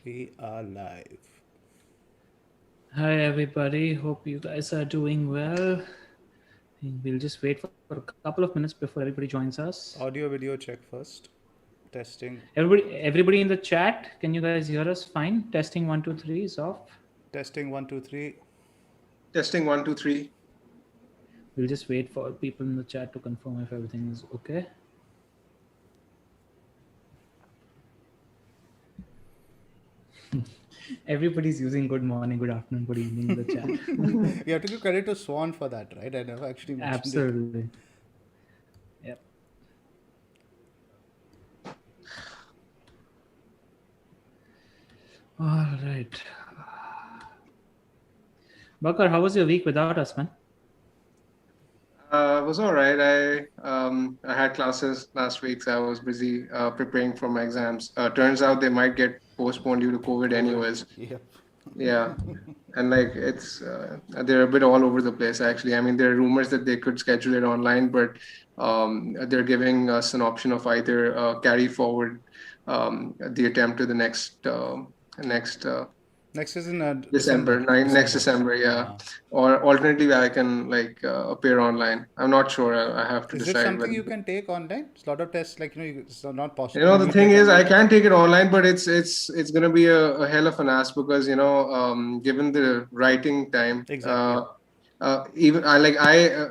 We are live. Hi everybody, hope you guys are doing well. We'll just wait for a couple of minutes before everybody joins us. Audio video check first. Testing. Everybody in the chat, can you guys hear us fine? Testing 1 2 3 is off. Testing 1 2 3. Testing 1 2 3. We'll just wait for people in the chat to confirm if everything is okay. Everybody's using good morning, good afternoon, good evening in the chat. You have to give credit to Swan for that, right? I never actually mentioned Absolutely. Yep. All right. Bakar, how was your week without us, man? It was all right. I had classes last week, so I was busy preparing for my exams. Turns out they might get postponed due to COVID, anyways. it. Yep. Yeah, and like it's they're a bit all over the place actually. I mean, there are rumors that they could schedule it online, but they're giving us an option of either carry forward the attempt to the next Next is in December, next December, yeah. Or alternatively, I can appear online. I'm not sure. I have to Is it decide something whether. you can take online? It's a lot of tests, it's not possible. The thing is, I can take it online, but it's gonna be a hell of an ask because given the writing time, Exactly. even I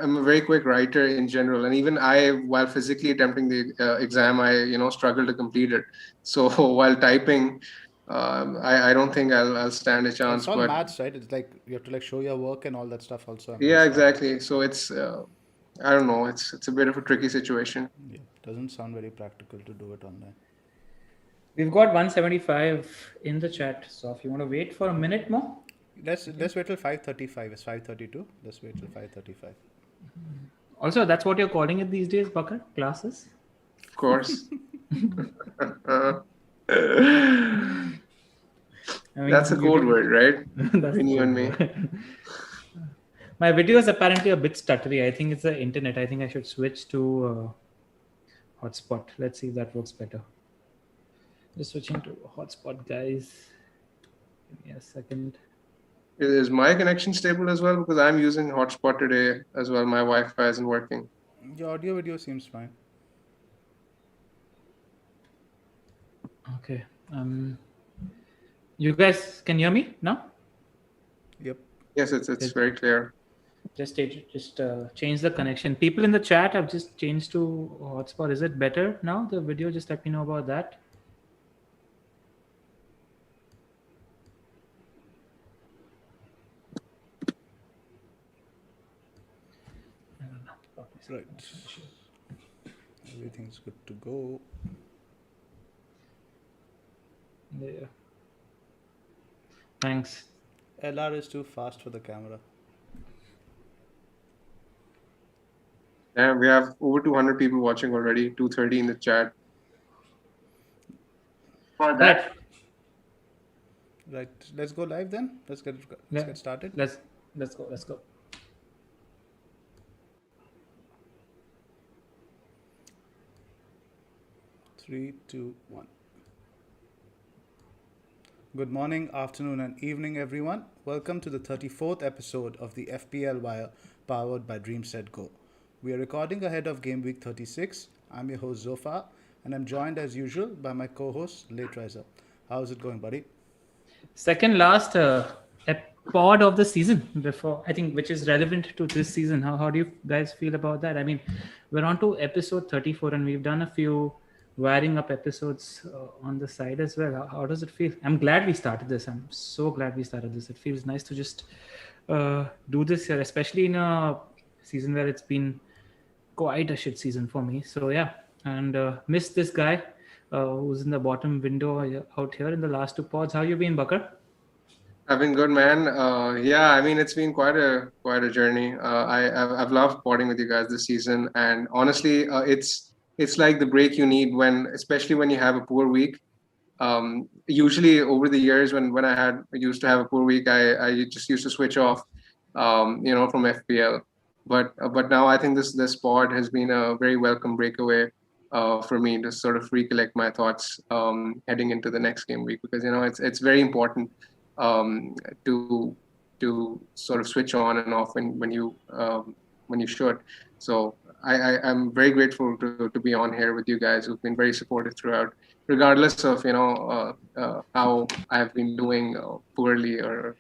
am a very quick writer in general, and even I, while physically attempting the exam, I struggle to complete it. So while typing, I don't think I'll stand a chance. It's all But maths, right? It's like you have to show your work and all that stuff also. yeah, exactly. So it's I don't know. It's a bit of a tricky situation. Yeah, doesn't sound very practical to do it online. We've got 175 in the chat, so if you want to wait for a minute more. Let's wait till 5:35. It's 5:32. Let's wait till 5:35. Also, that's what you're calling it these days, Bakar? Classes? Of course. That's a code word, right? Between you and me. My video is apparently a bit stuttery. I think it's the internet. I think I should switch to hotspot. Let's see if that works better. Just switching to hotspot, guys. Give me a second. Is my connection stable as well? Because I'm using hotspot today as well. My Wi-Fi isn't working. Your audio video seems fine. Okay. You guys can hear me now? Yep. Yes, it's very clear. Just change the connection. People in the chat have just changed to hotspot. Is it better now? The video, just let me know about that. Right. Everything's good to go. Yeah. Thanks. LR is too fast for the camera. And we have over 200 people watching already. 230 in the chat. Right. Right. Let's go live then. Let's get started. Let's go. 3, 2, 1. Good morning, afternoon, and evening, everyone. Welcome to the 34th episode of the FPL Wire, powered by DreamSetGo. We are recording ahead of Gameweek 36. I'm your host, Zophar, and I'm joined as usual by my co-host, Lateriser. How's it going, buddy? Second last pod of the season before, I think, which is relevant to this season. How do you guys feel about that? I mean, we're on to episode 34 and we've done a few wiring up episodes on the side as well. How does it feel? I'm glad we started this. I'm so glad we started this. It feels nice to just do this here, especially in a season where it's been quite a shit season for me. So yeah, and missed this guy who's in the bottom window out here in the last two pods. How you been, Bakar? I've been good, man. Yeah, I mean, it's been quite a journey. I've loved podding with you guys this season, and honestly, it's like the break you need especially when you have a poor week. Usually over the years when I used to have a poor week, I just used to switch off, from FPL. But now I think this pod has been a very welcome breakaway. for me to sort of recollect my thoughts heading into the next game week, because it's very important um, to sort of switch on and off when you should. So I'm very grateful to be on here with you guys who've been very supportive throughout, regardless of how I have been doing poorly or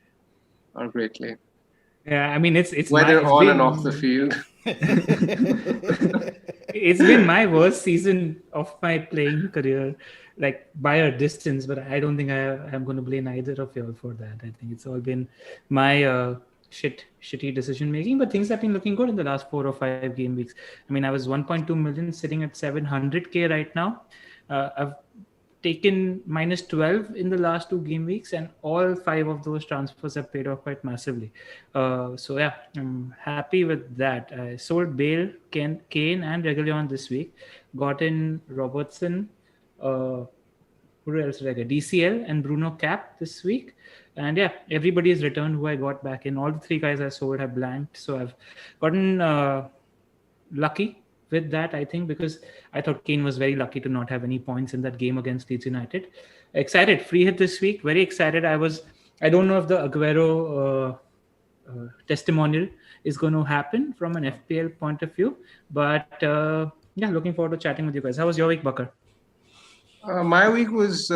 greatly, Yeah, I mean whether it's on and off the been field. it's been my worst season of my playing career, like by a distance. But I don't think I'm going to blame either of you all for that. I think it's all been my shitty decision making. But things have been looking good in the last 4 or 5 game weeks. I mean, I was 1.2 million, sitting at 700K right now. I've taken minus 12 in the last 2 game weeks, and all 5 of those transfers have paid off quite massively. So yeah, I'm happy with that. I sold Bale, Kane and Reguilon this week. Got in Robertson, who else did I get? DCL and Bruno Cap this week. And yeah, everybody is returned who I got back in. All the 3 guys I sold have blanked. So I've gotten lucky with that, I think, because I thought Kane was very lucky to not have any points in that game against Leeds United. Excited, free hit this week, very excited. I don't know if the Aguero testimonial is going to happen from an FPL point of view, but yeah, looking forward to chatting with you guys. How was your week, Bakar? My week was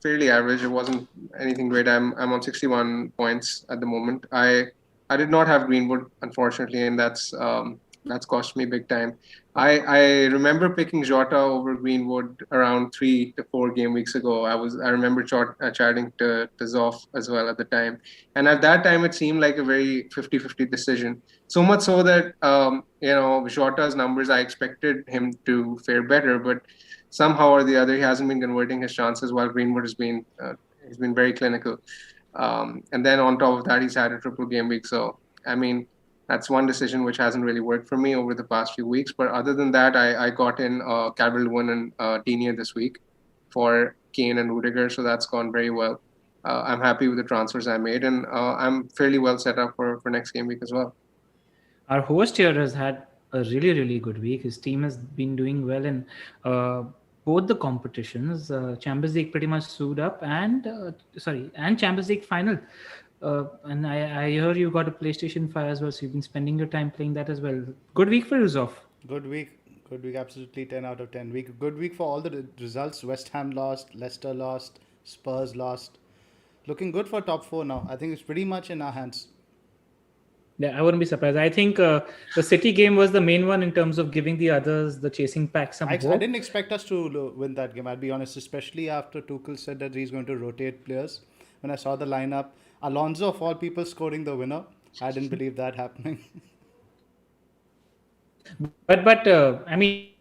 fairly average. It wasn't anything great. I'm on 61 points at the moment. I did not have Greenwood, unfortunately, and that's cost me big time. I remember picking Jota over Greenwood around 3 to 4 game weeks ago. I remember chatting to Zoph as well at the time, and at that time it seemed like a very 50-50 decision. So much so that Jota's numbers, I expected him to fare better, but somehow or the other he hasn't been converting his chances, while Greenwood has been very clinical. And then on top of that, he's had a triple game week. So I mean, that's one decision which hasn't really worked for me over the past few weeks. But other than that, I got in Calvert-Lewin and Digne this week for Kane and Rudiger, so that's gone very well. I'm happy with the transfers I made, and I'm fairly well set up for next game week as well. Our host here has had a really, really good week. His team has been doing well in uh, both the competitions. Champions League pretty much sued up, and Champions League final. And I hear you got a PlayStation 5 as well, so you've been spending your time playing that as well. Good week for you, Zoff. Good week. Good week. Absolutely 10 out of 10. Good week for all the results. West Ham lost, Leicester lost, Spurs lost. Looking good for top 4 now. I think it's pretty much in our hands. Yeah, I wouldn't be surprised. I think the City game was the main one in terms of giving the others, the chasing pack, some I hope. didn't expect us to win that game, I'll be honest, especially after Tuchel said that he's going to rotate players. When I saw the lineup, Alonso of all people scoring the winner, I didn't believe that happening. But I mean,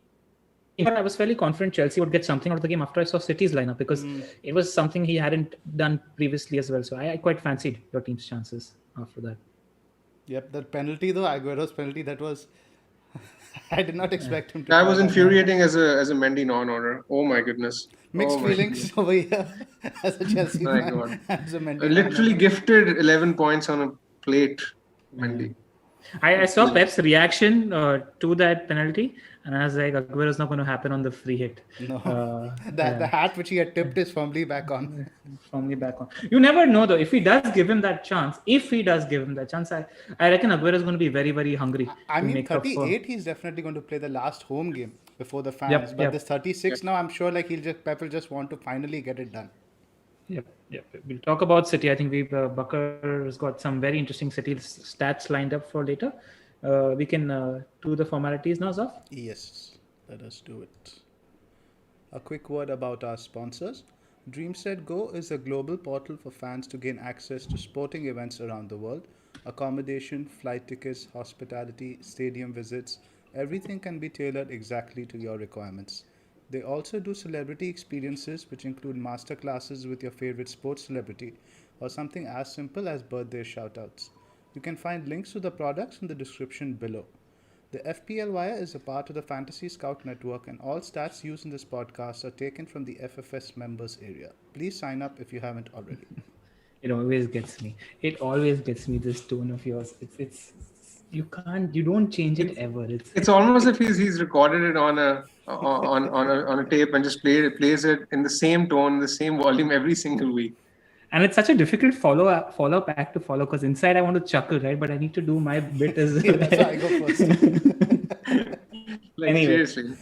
I was fairly confident Chelsea would get something out of the game after I saw City's lineup, because it was something he hadn't done previously as well. So I quite fancied your team's chances after that. Yep, that penalty though, Aguero's penalty, that was... I did not expect him to... That call was that. infuriating as a Mendy non-order. Oh my goodness. Mixed Oh my feelings over here as a Chelsea My fan. God. As a Mendy Literally fan. gifted 11 points on a plate, Mendy. I saw Pep's reaction to that penalty, and I was like, Aguero's not going to happen on the free hit. No, the hat which he had tipped is firmly back on. Firmly back on. You never know though. If he does give him that chance, I reckon Aguero is going to be very, very hungry. I to mean, make up for. 38, he's definitely going to play the last home game before the fans. Yep, but yep. this 36 now, I'm sure like Pep will just want to finally get it done. Yep. We'll talk about City. I think Bakar has got some very interesting City stats lined up for later. We can do the formalities now, Zoff. Yes, let us do it. A quick word about our sponsors. DreamSetGo is a global portal for fans to gain access to sporting events around the world. Accommodation, flight tickets, hospitality, stadium visits, everything can be tailored exactly to your requirements. They also do celebrity experiences, which include masterclasses with your favorite sports celebrity, or something as simple as birthday shoutouts. You can find links to the products in the description below. The FPL Wire is a part of the Fantasy Scout Network, and all stats used in this podcast are taken from the FFS members area. Please sign up if you haven't already. It always gets me. This tone of yours. It's You don't change it ever. It's almost if he's recorded it on a tape and just plays it in the same tone, the same volume every single week. And it's such a difficult follow-up act to follow, because inside I want to chuckle, right? But I need to do my bit as well. That's why I go first. Anyway. Seriously.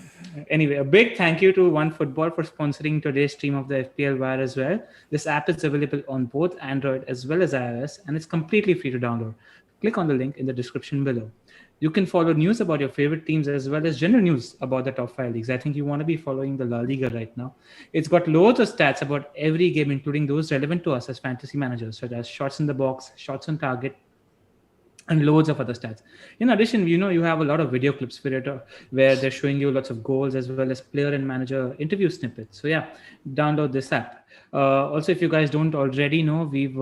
Anyway, a big thank you to OneFootball for sponsoring today's stream of the FPL Wire as well. This app is available on both Android as well as iOS, and it's completely free to download. Click on the link in the description below. You can follow news about your favorite teams as well as general news about the top 5 leagues. I think you want to be following the La Liga right now. It's got loads of stats about every game, including those relevant to us as fantasy managers, such as shots in the box, shots on target, and loads of other stats. In addition, you have a lot of video clips where they're showing you lots of goals as well as player and manager interview snippets. So yeah, download this app. Also, if you guys don't already know, we've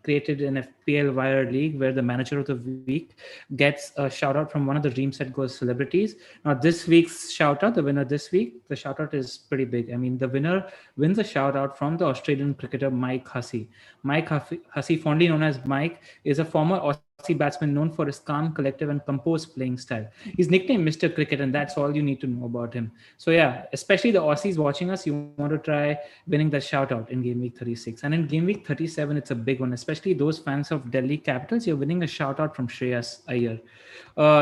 created an FPL Wire league where the manager of the week gets a shout out from one of the DreamSetGo celebrities. Now, this week's shout out, the winner this week, the shout out is pretty big. I mean, the winner wins a shout out from the Australian cricketer Mike Hussey. Mike Hussey, fondly known as Mike, is a former Aussie batsman known for his calm, collective, and composed playing style. He's nicknamed Mr. Cricket, and that's all you need to know about him. So yeah, especially the Aussies watching us, you want to try winning that shout out in Game Week 36. And in Game Week 37, it's a big one, especially those fans of Delhi Capitals. You're winning a shout out from Shreyas Iyer.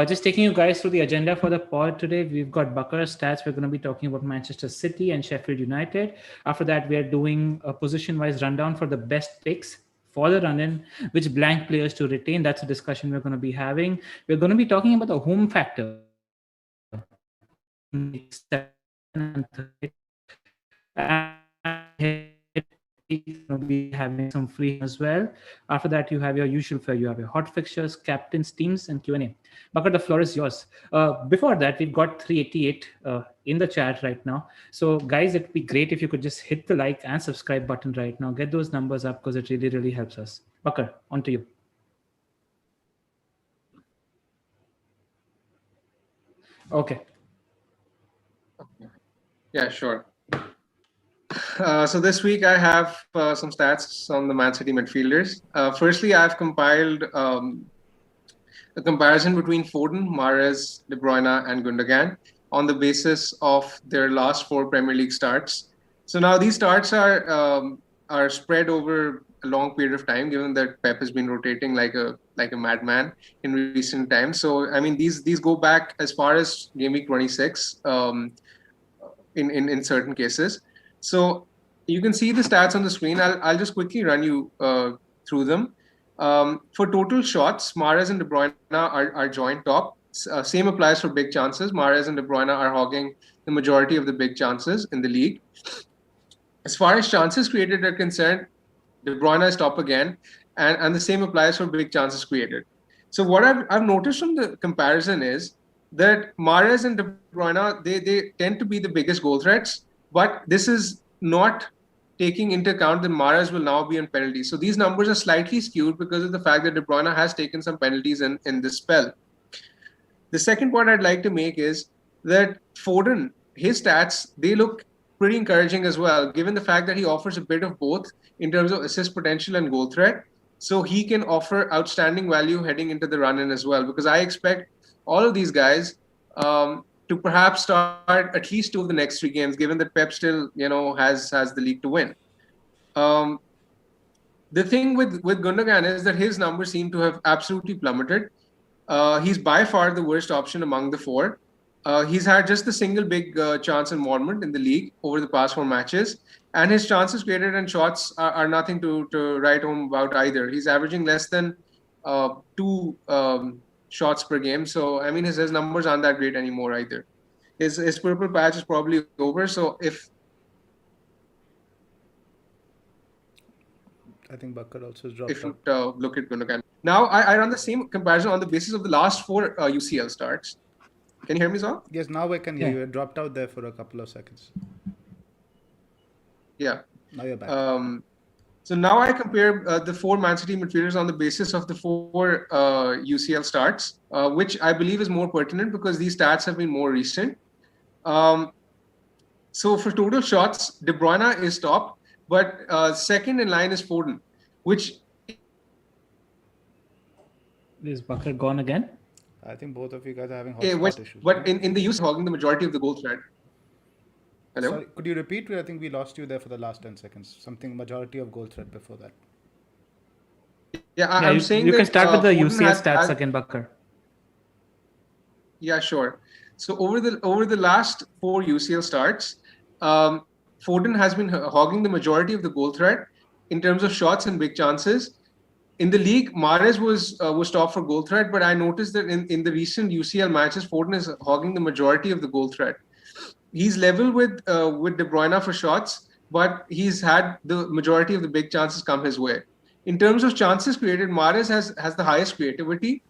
Just taking you guys through the agenda for the pod today. We've got Bakar's stats. We're going to be talking about Manchester City and Sheffield United. After that, we are doing a position-wise rundown for the best picks for the run-in, which blank players to retain. That's a discussion we're going to be having. We're going to be talking about the home factor. And we'll be having some free as well. After that, you have your usual fare. You have your hot fixtures, captains, teams, and Q&A. Bakar, the floor is yours. Before that, we've got 388 in the chat right now. So guys, it'd be great if you could just hit the like and subscribe button right now. Get those numbers up because it really, really helps us. Bakar, on to you. Okay. Yeah, sure. So this week I have some stats on the Man City midfielders. Firstly, I've compiled a comparison between Foden, Mahrez, De Bruyne, and Gundogan on the basis of their last 4 Premier League starts. So now these starts are spread over a long period of time, given that Pep has been rotating like a madman in recent times. So I mean, these go back as far as Game Week 26 in certain cases. So you can see the stats on the screen. I'll just quickly run you through them. For total shots, Mahrez and De Bruyne are joint top. Same applies for big chances. Mahrez and De Bruyne are hogging the majority of the big chances in the league. As far as chances created are concerned, De Bruyne is top again, and the same applies for big chances created. So what I've noticed from the comparison is that Mahrez and De Bruyne, they tend to be the biggest goal threats, but this is not taking into account that Mahrez will now be on penalties. So these numbers are slightly skewed because of the fact that De Bruyne has taken some penalties in this spell. The second point I'd like to make is that Foden, his stats, they look pretty encouraging as well, given the fact that he offers a bit of both in terms of assist potential and goal threat. So he can offer outstanding value heading into the run-in as well, because I expect all of these guys to perhaps start at least 2 of the next 3 games, given that Pep still, has the league to win. The thing with Gundogan is that his numbers seem to have absolutely plummeted. He's by far the worst option among the 4. He's had just the single big chance involvement in the league over the past 4 matches, and his chances created and shots are nothing to write home about either. He's averaging less than 2 shots per game. So I mean, his numbers aren't that great anymore either. His purple patch is probably over. So if I think Bakar also has dropped if you look at Gundogan. Now I run the same comparison on the basis of the last 4 UCL starts. Can you hear me, Zoph? Yes, now I can hear you. It dropped out there for a couple of seconds. Yeah. Now you're back. So now I compare the 4 Man City midfielders on the basis of the 4 UCL starts, which I believe is more pertinent because these stats have been more recent. So for total shots, De Bruyne is top, but second in line is Foden, which... Is Bakar gone again? I think both of you guys are having Yeah, hotspot issues. but in the use hogging the majority of the goal threat. Hello? Sorry, could you repeat? I think we lost you there for the last 10 seconds. Something majority of goal threat before that. Yeah, Yeah, I'm saying you can that start with the Foden UCL stats has again, Bakar. Yeah, sure. So over the last 4 UCL starts, Foden has been hogging the majority of the goal threat in terms of shots and big chances. In the league, Mahrez was top for goal threat, but I noticed that in the recent UCL matches, Foden is hogging the majority of the goal threat. He's level with De Bruyne for shots, but he's had the majority of the big chances come his way. In terms of chances created, Mahrez has the highest creativity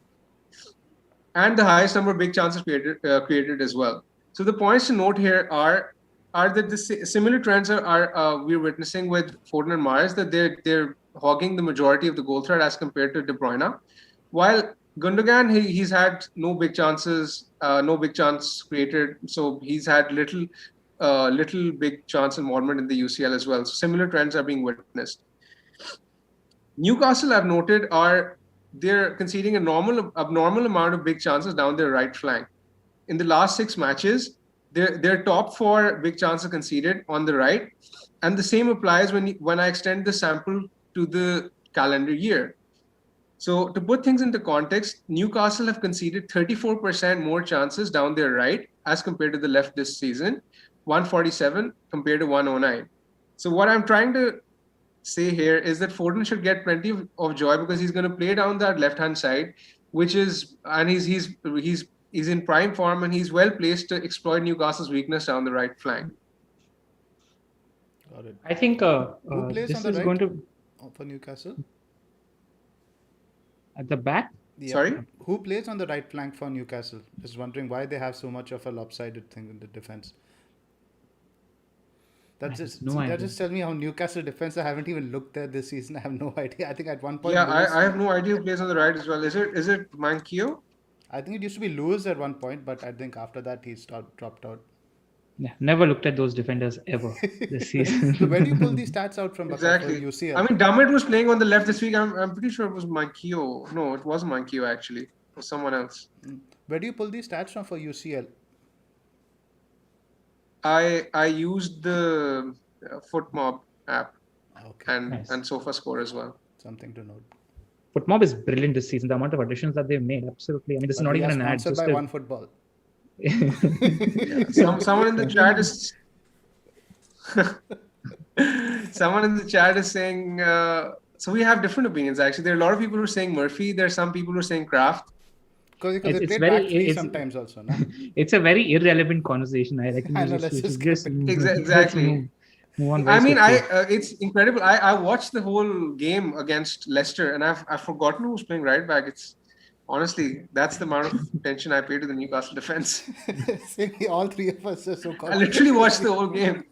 and the highest number of big chances created as well. So the points to note here are that the similar trends are we're witnessing with Foden and Mahrez, that they're hogging the majority of the goal threat as compared to De Bruyne, while Gundogan he's had no big chances, no big chance created, so he's had little big chance involvement in the UCL as well. So similar trends are being witnessed. Newcastle, I've noted, they're conceding abnormal amount of big chances down their right flank. In the last 6 matches, they're top for big chances conceded on the right, and the same applies when I extend the sample to the calendar year. So to put things into context, Newcastle have conceded 34% more chances down their right as compared to the left this season, 147 compared to 109. So what I'm trying to say here is that Foden should get plenty of joy because he's going to play down that left hand side, and he's in prime form and he's well placed to exploit Newcastle's weakness down the right flank. Got it. I think Who plays this on the is right going to for Newcastle? at the back. Yeah. Sorry? Who plays on the right flank for Newcastle? Just wondering why they have so much of a lopsided thing in the defense. That just tells me how Newcastle defense. I haven't even looked there this season. I have no idea. I think at one point. Yeah, I have no idea who plays on the right as well. Is it Mankio? I think it used to be Lewis at one point, but I think after that he dropped out. Yeah, never looked at those defenders ever this season. So where do you pull these stats out from? Exactly. For UCL? I mean, Dummett was playing on the left this week. I'm pretty sure it was Mankio. No, it wasn't Mankio actually. It was someone else. Where do you pull these stats from for UCL? I used the FootMob app and SofaScore as well. Something to note. FootMob is brilliant this season. The amount of additions that they've made, absolutely. I mean, this is not even an ad. Sponsored by OneFootball. Someone in the chat is someone in the chat is saying. So we have different opinions. Actually, there are a lot of people who are saying Murphy. There are some people who are saying Kraft. Because it's very sometimes also. No? It's a very irrelevant conversation. I reckon. Exactly. I mean, it's incredible. I watched the whole game against Leicester, and I've forgotten who's playing right back. It's honestly, that's the amount of attention I pay to the Newcastle defense. All three of us are so. I literally watched the whole game.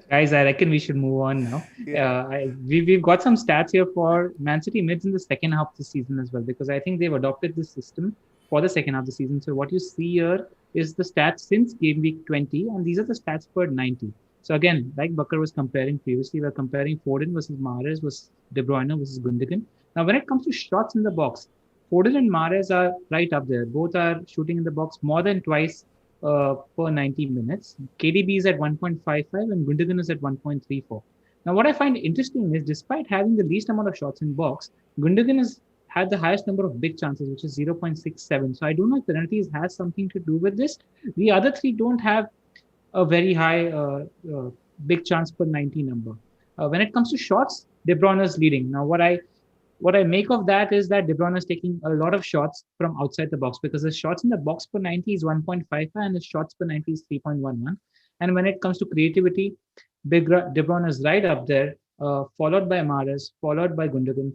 Guys, I reckon we should move on now. Yeah. We've got some stats here for Man City mids in the second half of the season as well, because I think they've adopted this system for the second half of the season. So what you see here is the stats since game week 20, and these are the stats per 90. So again, like Bakar was comparing previously, we're comparing Foden versus Mahrez versus De Bruyne versus Gundogan. Now, when it comes to shots in the box, Foden and Mahrez are right up there. Both are shooting in the box more than twice per 90 minutes. KDB is at 1.55 and Gundogan is at 1.34. Now, what I find interesting is despite having the least amount of shots in box, Gundogan has had the highest number of big chances, which is 0.67. So I don't know if penalties has something to do with this. The other three don't have a very high big chance per 90 number. When it comes to shots, De Bruyne is leading. Now, what I make of that is that De Bruyne is taking a lot of shots from outside the box, because his shots in the box per 90 is 1.55 and his shots per 90 is 3.11. And when it comes to creativity, De Bruyne is right up there, followed by Mahrez, followed by Gundogan,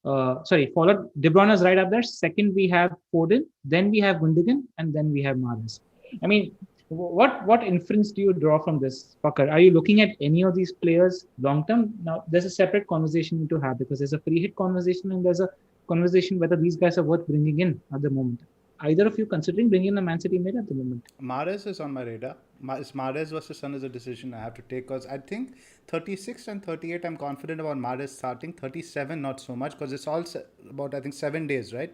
De Bruyne is right up there. Second, we have Foden, then we have Gundogan, and then we have Mahrez. I mean, what inference do you draw from this, Bakar? Are you looking at any of these players long term? Now, there's a separate conversation to have, because there's a free hit conversation and there's a conversation whether these guys are worth bringing in at the moment. Either of you considering bringing in a Man City mid at the moment? Mahrez is on my radar. Mahrez versus Son is a decision I have to take, because I think 36 and 38 I'm confident about Mahrez starting. 37 not so much, because it's all about, I think, 7 days, right?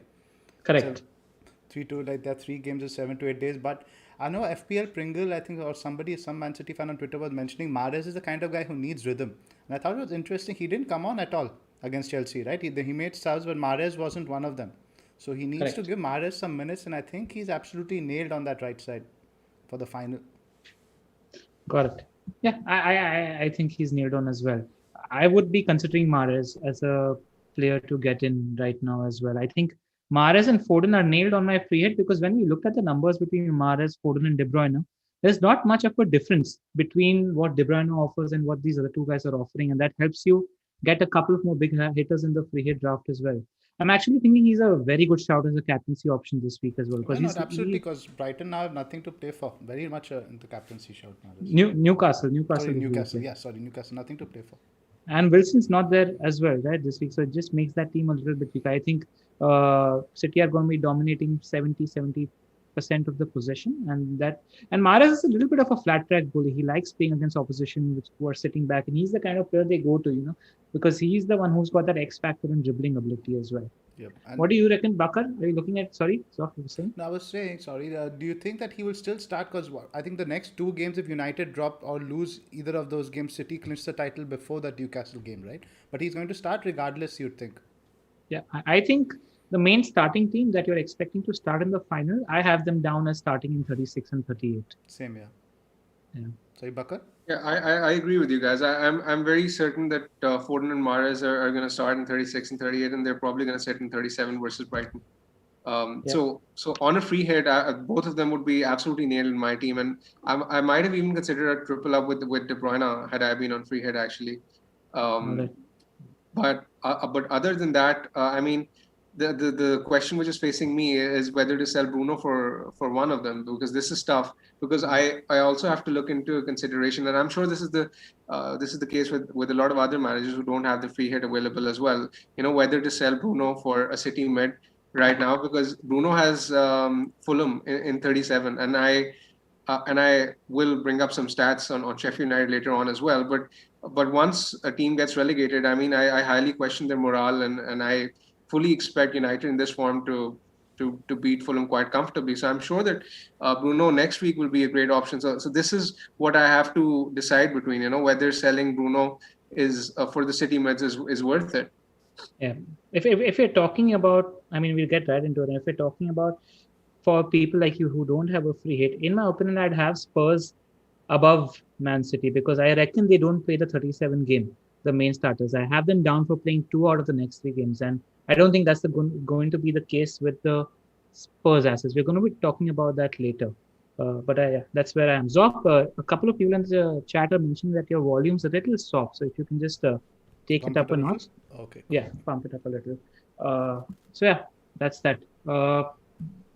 Correct. 3-2, like that 3 games in 7 to 8 days. But I know FPL Pringle, I think, or somebody, some Man City fan on Twitter was mentioning Mahrez is the kind of guy who needs rhythm. And I thought it was interesting. He didn't come on at all against Chelsea, right? He made subs, but Mahrez wasn't one of them. So he needs to Correct. give Mahrez some minutes, and I think he's absolutely nailed on that right side for the final. Got it. Yeah, I think he's nailed on as well. I would be considering Mahrez as a player to get in right now as well. I think Mahrez and Foden are nailed on my free hit because when we looked at the numbers between Mahrez, Foden, and De Bruyne, there's not much of a difference between what De Bruyne offers and what these other two guys are offering, and that helps you get a couple of more big hitters in the free hit draft as well. I'm actually thinking he's a very good shout as a captaincy option this week as well Why because not? Absolutely, because Brighton now have nothing to play for. Very much in the captaincy shout, Mahrez. Newcastle Sorry, is who you Newcastle. play. Yeah, sorry, Newcastle. Nothing to play for. And Wilson's not there as well, right, this week. So it just makes that team a little bit weak. I think City are going to be dominating 70% of the possession. And Mahrez is a little bit of a flat track goalie. He likes playing against opposition who are sitting back. And he's the kind of player they go to, because he's the one who's got that X factor and dribbling ability as well. Yep. And What do you reckon, Bakar? Are you looking at, sorry, Zoph, you were saying? no, I was saying, sorry, do you think that he will still start? Because I think the next 2 games, if United drop or lose either of those games, City clinch the title before that Newcastle game, right? But he's going to start regardless, you'd think. Yeah, I think the main starting team that you're expecting to start in the final, I have them down as starting in 36 and 38. Same, yeah. Yeah. Sorry, Bakar? Yeah, I agree with you guys. I'm very certain that Foden and Mahrez are going to start in 36 and 38, and they're probably going to sit in 37 versus Brighton. So on a free hit, both of them would be absolutely nailed in my team, and I might have even considered a triple up with De Bruyne had I been on free hit actually. But other than that, I mean, the question which is facing me is whether to sell Bruno for one of them, because this is tough. Because I also have to look into a consideration, and I'm sure this is the case with a lot of other managers who don't have the free hit available as well. Whether to sell Bruno for a City mid right now, because Bruno has Fulham in 37, and I will bring up some stats on Sheffield United later on as well. But once a team gets relegated, I mean, I highly question their morale, and I fully expect United in this form to beat Fulham quite comfortably. So I'm sure that Bruno next week will be a great option. So this is what I have to decide between, whether selling Bruno is for the City mids is worth it. Yeah. If you're talking about, I mean, we'll get right into it. If we're talking about for people like you who don't have a free hit, in my opinion, I'd have Spurs above Man City because I reckon they don't play the 37 game, the main starters. I have them down for playing 2 out of the next 3 games. And I don't think that's going to be the case with the Spurs assets. We're going to be talking about that later. But that's where I am. Zoph, a couple of people in the chat are mentioning that your volume's a little soft. So if you can just take it up a notch. Okay. Yeah, pump it up a little. So yeah, that's that.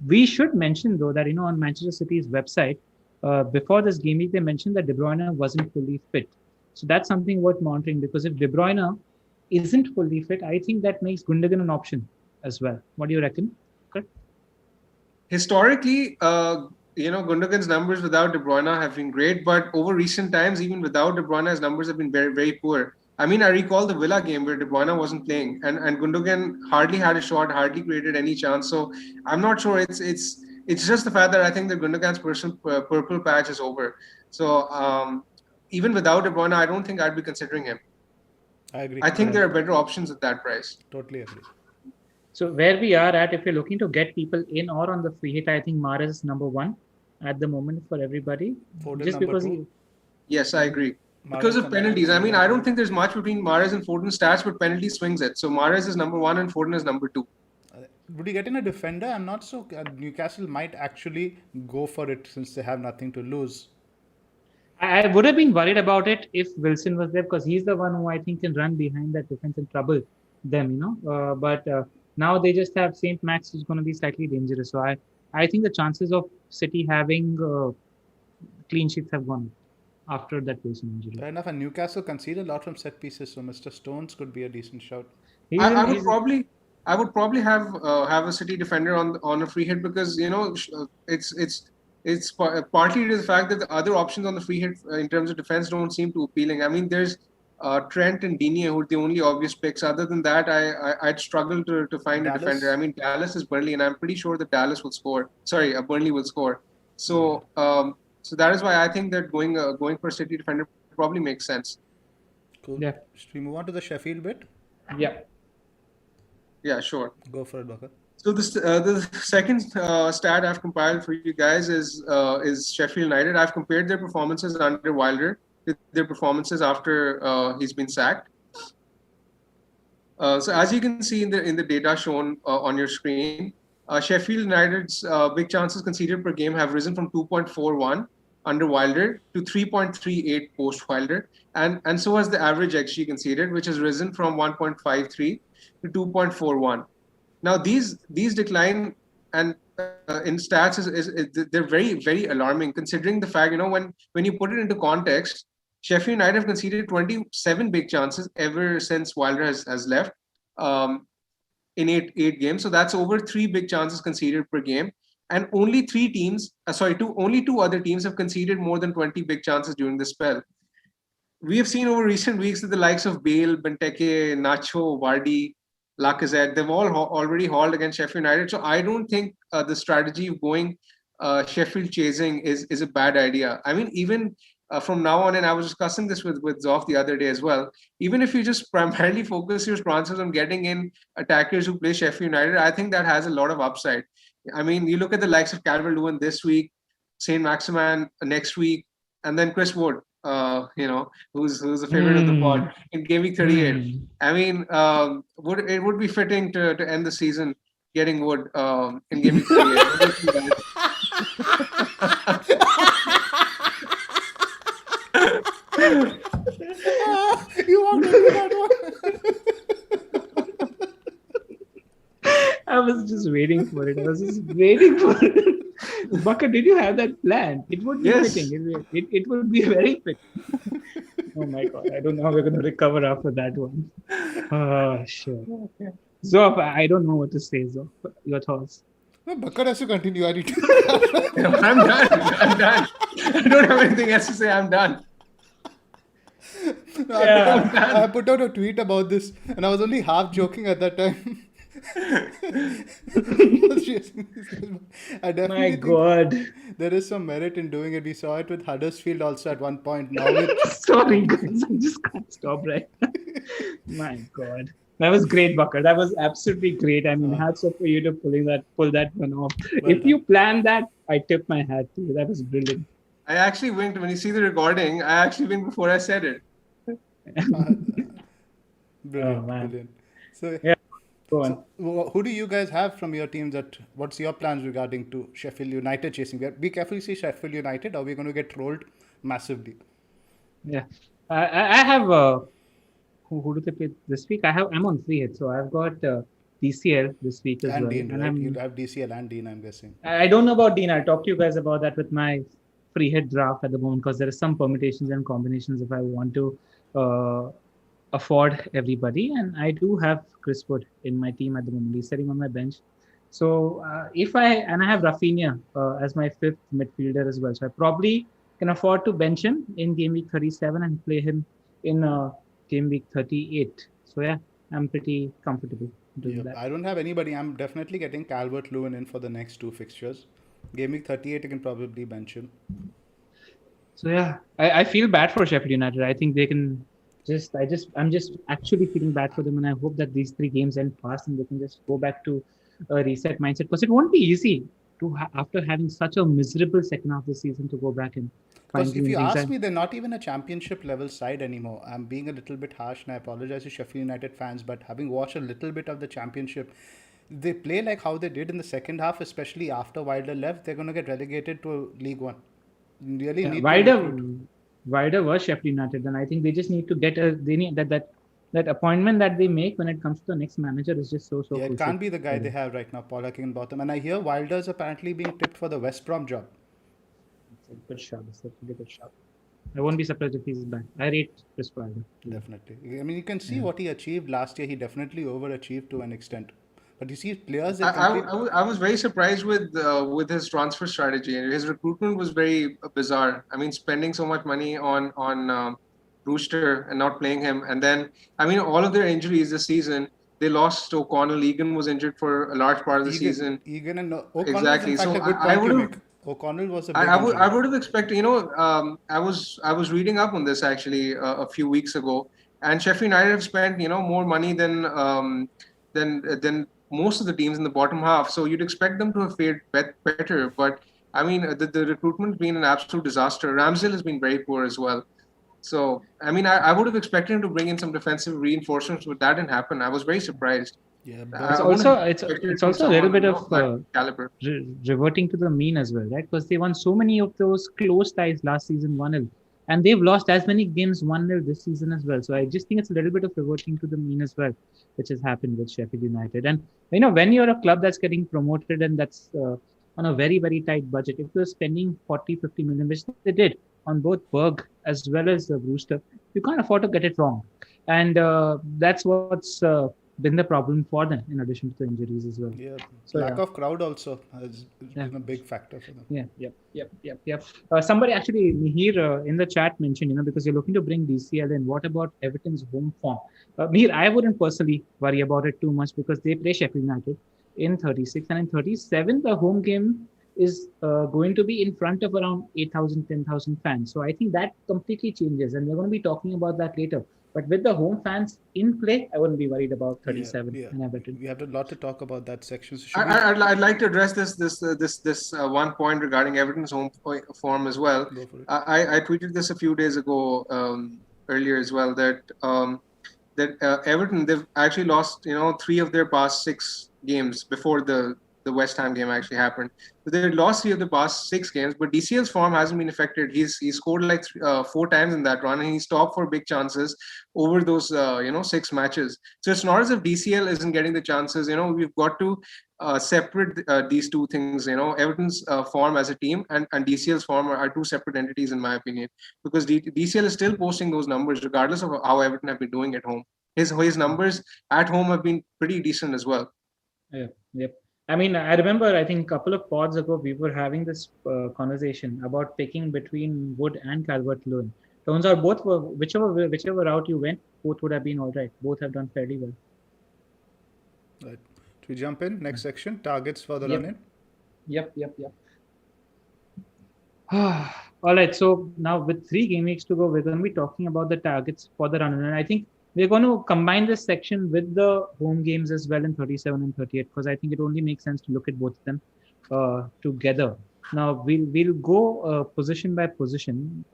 We should mention though that on Manchester City's website, before this game week, they mentioned that De Bruyne wasn't fully fit. So that's something worth monitoring because if De Bruyne isn't fully fit, I think that makes Gundogan an option as well. What do you reckon? Okay. Historically, Gundogan's numbers without De Bruyne have been great, but over recent times, even without De Bruyne, his numbers have been very, very poor. I mean, I recall the Villa game where De Bruyne wasn't playing, and Gundogan hardly had a shot, hardly created any chance. So I'm not sure. It's just the fact that I think that Gundogan's purple patch is over. So even without De Bruyne, I don't think I'd be considering him. I agree. I think there are better options at that price. Totally agree. So where we are at, if you're looking to get people in or on the free hit, I think Mahrez is number 1 at the moment for everybody. Foden just number because 2. Yes, I agree. Mahrez Because of penalties. I mean, I don't think there's much between Mahrez and Foden's stats, but penalty swings it. So Mahrez is number 1 and Foden is number 2. Would you get in a defender? I'm not so... Newcastle might actually go for it since they have nothing to lose. I would have been worried about it if Wilson was there because he's the one who I think can run behind that defense and trouble them, But now they just have St. Max, who's going to be slightly dangerous. So I think the chances of City having clean sheets have gone after that Wilson injury. Fair enough. And Newcastle concede a lot from set pieces, so Mr. Stones could be a decent shout. I would probably have a City defender on a free hit because it's partly to the fact that the other options on the free hit in terms of defense don't seem too appealing. I mean, there's Trent and Digne, who are the only obvious picks. Other than that, I'd struggle to find a defender. I mean, Dallas is Burnley, and I'm pretty sure that Dallas will score. Sorry, Burnley will score. So so that is why I think that going for a City defender probably makes sense. Cool. Yeah. Should we move on to the Sheffield bit? Yeah. Yeah, sure. Go for it, Bakar. So the second stat I've compiled for you guys is Sheffield United. I've compared their performances under Wilder with their performances after he's been sacked. So as you can see in the data shown on your screen, Sheffield United's big chances conceded per game have risen from 2.41 under Wilder to 3.38 post Wilder, and so has the average XG conceded, which has risen from 1.53 to 2.41. Now these decline and in stats is they're very alarming, considering the fact, when you put it into context, Sheffield United have conceded 27 big chances ever since Wilder has left in eight games. So that's over 3 big chances conceded per game, and only only two other teams have conceded more than 20 big chances during this spell. We have seen over recent weeks that the likes of Bale, Benteke, Nacho, Vardy, Lacazette, they've all already hauled against Sheffield United. So I don't think the strategy of going Sheffield chasing is a bad idea. I mean, even from now on, and I was discussing this with Zoph the other day as well, even if you just primarily focus your transfers on getting in attackers who play Sheffield United, I think that has a lot of upside. I mean, you look at the likes of Calvert-Lewin this week, Saint Maximin next week, and then Chris Wood, who's the favorite of the pod in Game Week 38. I mean, it would be fitting to end the season getting Wood in Game Week 38. You want to do that one? I was just waiting for it. Bakar, did you have that plan? It would be fitting. It would be very fitting. Oh my God. I don't know how we're going to recover after that one. Oh, sure. Okay. Zoph, I don't know what to say, Zoph. Your thoughts? No, Bakar has to continue. I need to... I'm done. I don't have anything else to say. I'm done. No, I put out a tweet about this, and I was only half joking at that time. I definitely My God. there is some merit in doing it. We saw it with Huddersfield also at one point. Now with Sorry, guys, I just can't stop right now. My God. That was great, Bakar. That was absolutely great. I mean, hats off for you to pull that one off. If you planned that, I tip my hat to you. That was brilliant. I actually winked when you see the recording. I actually winked before I said it. Brilliant. So, yeah, go on. So, who do you guys have from your teams? What's your plans regarding to Sheffield United chasing? Be careful, you see Sheffield United, or we're going to get trolled massively. Yeah, I have. Who do they play this week? I'm on free hit, so I've got DCL this week as well. Dean, right? You have DCL and Dean, I'm guessing. I don't know about Dean. I'll talk to you guys about that with my free hit draft at the moment, because there are some permutations and combinations if I want to afford everybody. And I do have Chris Wood in my team at the moment. He's sitting on my bench. So I have Rafinha as my fifth midfielder as well. So I probably can afford to bench him in game week 37 and play him in game week 38. So yeah, I'm pretty comfortable doing that. I don't have anybody. I'm definitely getting Calvert-Lewin in for the next 2 fixtures. Game week 38, you can probably bench him. So yeah, I feel bad for Sheffield United. I think they can I'm just actually feeling bad for them, and I hope that these 3 games end fast and they can just go back to a reset mindset, because it won't be easy to after having such a miserable second half of the season to go back and because if you ask me, they're not even a championship level side anymore. I'm being a little bit harsh, and I apologize to Sheffield United fans, but having watched a little bit of the championship, they play like how they did in the second half, especially after Wilder left. They're going to get relegated to League One. Really need Wilder was Sheffield United, and I think they just need to get that appointment that they make when it comes to the next manager is just so yeah, it can't be the guy they have right now, Paul Hickenbottom. And I hear Wilder's apparently being tipped for the West Brom job. It's a good shot. I won't be surprised if he's back. I rate Chris Wilder. Definitely. I mean, you can see what he achieved last year. He definitely overachieved to an extent. But you see players... I was very surprised with his transfer strategy. His recruitment was very bizarre. I mean, spending so much money on Brewster and not playing him. And then, I mean, all of their injuries this season, they lost O'Connell. Egan was injured for a large part of the season. Egan and O'Connell is in Exactly. fact So a good I point would you have make. O'Connell was a I, big I would injury. I would have expected, I was reading up on this actually a few weeks ago, and Sheffield United have spent more money than most of the teams in the bottom half. So you'd expect them to have fared better, but I mean the recruitment's been an absolute disaster. Ramsdale has been very poor as well. So I mean I would have expected him to bring in some defensive reinforcements, but that didn't happen. I was very surprised. Yeah, It's I wouldn't have also expected it it's from also a little someone bit of that caliber. reverting to the mean as well, right? Because they won so many of those close ties last season 1-0, and they've lost as many games 1-0 this season as well. So I just think it's a little bit of reverting to the mean as well, which has happened with Sheffield United. And when you're a club that's getting promoted and that's on a very very tight budget, if you're spending 40-50 million, which they did on both Berg as well as Brewster, you can't afford to get it wrong, and that's what's been the problem for them in addition to the injuries as well. yeah. So Lack of crowd also has yeah. been a big factor for them. Yep. Somebody actually here in the chat mentioned, because you're looking to bring DCL in. What about Everton's home form? Mihir, I wouldn't personally worry about it too much because they play Sheffield United in 36, and in 37 the home game is going to be in front of around 8,000, 10,000 fans. So I think that completely changes, and we're going to be talking about that later. But with the home fans in play, I wouldn't be worried about 37 and Everton. We have a lot to talk about that section. So I'd like to address this one point regarding Everton's home form as well. Go for it. I tweeted this a few days ago earlier as well that Everton, they've actually lost 3 of their past 6 games before the West Ham game actually happened. So they lost 3 of the past 6 games, but DCL's form hasn't been affected. He's scored like 4 times in that run, and he stopped for big chances over those 6 matches. So it's not as if DCL isn't getting the chances. We've got to separate these two things. Everton's form as a team and DCL's form are 2 separate entities in my opinion, because DCL is still posting those numbers regardless of how Everton have been doing at home. His numbers at home have been pretty decent as well. Yep. I mean, I remember, I think a couple of pods ago, we were having this conversation about picking between Wood and Calvert-Lewin. Turns out both were, whichever route you went, both would have been all right. Both have done fairly well. Right. Should we jump in? Next section, targets for the run-in. Yep. All right. So now with 3 game weeks to go, we're going to be talking about the targets for the run-in. And I think we're going to combine this section with the home games as well in 37 and 38, because I think it only makes sense to look at both of them together. Now we'll go position by position.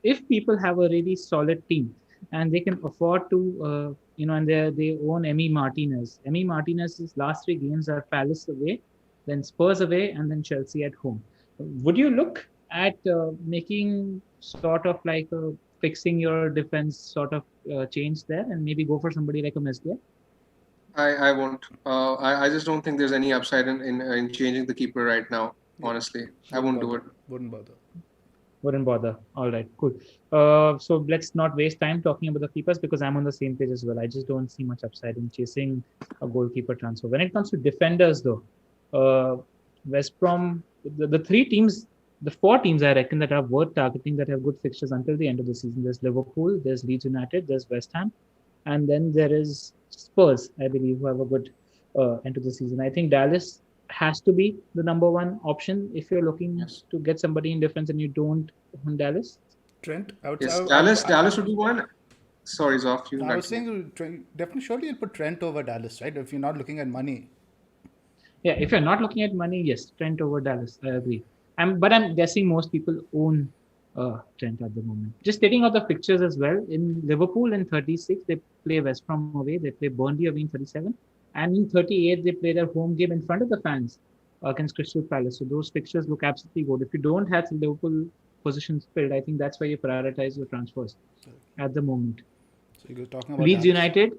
If people have a really solid team and they can afford to, and they own Emi Martinez. Emi Martinez's last 3 games are Palace away, then Spurs away, and then Chelsea at home. Would you look at making sort of like fixing your defense sort of change there and maybe go for somebody like a Meslier? I won't. I just don't think there's any upside in changing the keeper right now. Honestly, I won't do it. Wouldn't bother. All right, cool. So let's not waste time talking about the keepers because I'm on the same page as well. I just don't see much upside in chasing a goalkeeper transfer. When it comes to defenders, though, West Brom, the 3 teams, the 4 teams I reckon that are worth targeting that have good fixtures until the end of the season. There's Liverpool, there's Leeds United, there's West Ham, and then there is Spurs, I believe, who have a good end to the season. I think Dallas has to be the number 1 option if you're looking to get somebody in defense and you don't own Dallas. Trent? Dallas would be one. Sorry, Zoph. I was saying definitely, surely you'll put Trent over Dallas, right? If you're not looking at money. Yeah, if you're not looking at money, yes, Trent over Dallas. I agree. But I'm guessing most people own Trent at the moment. Just stating out the fixtures as well. In Liverpool in 36, they play West Brom away. They play Burnley away in 37. And in 38, they play their home game in front of the fans against Crystal Palace. So those fixtures look absolutely good. If you don't have the Liverpool positions filled, I think that's why you prioritize your transfers at the moment. So you're talking about Leeds United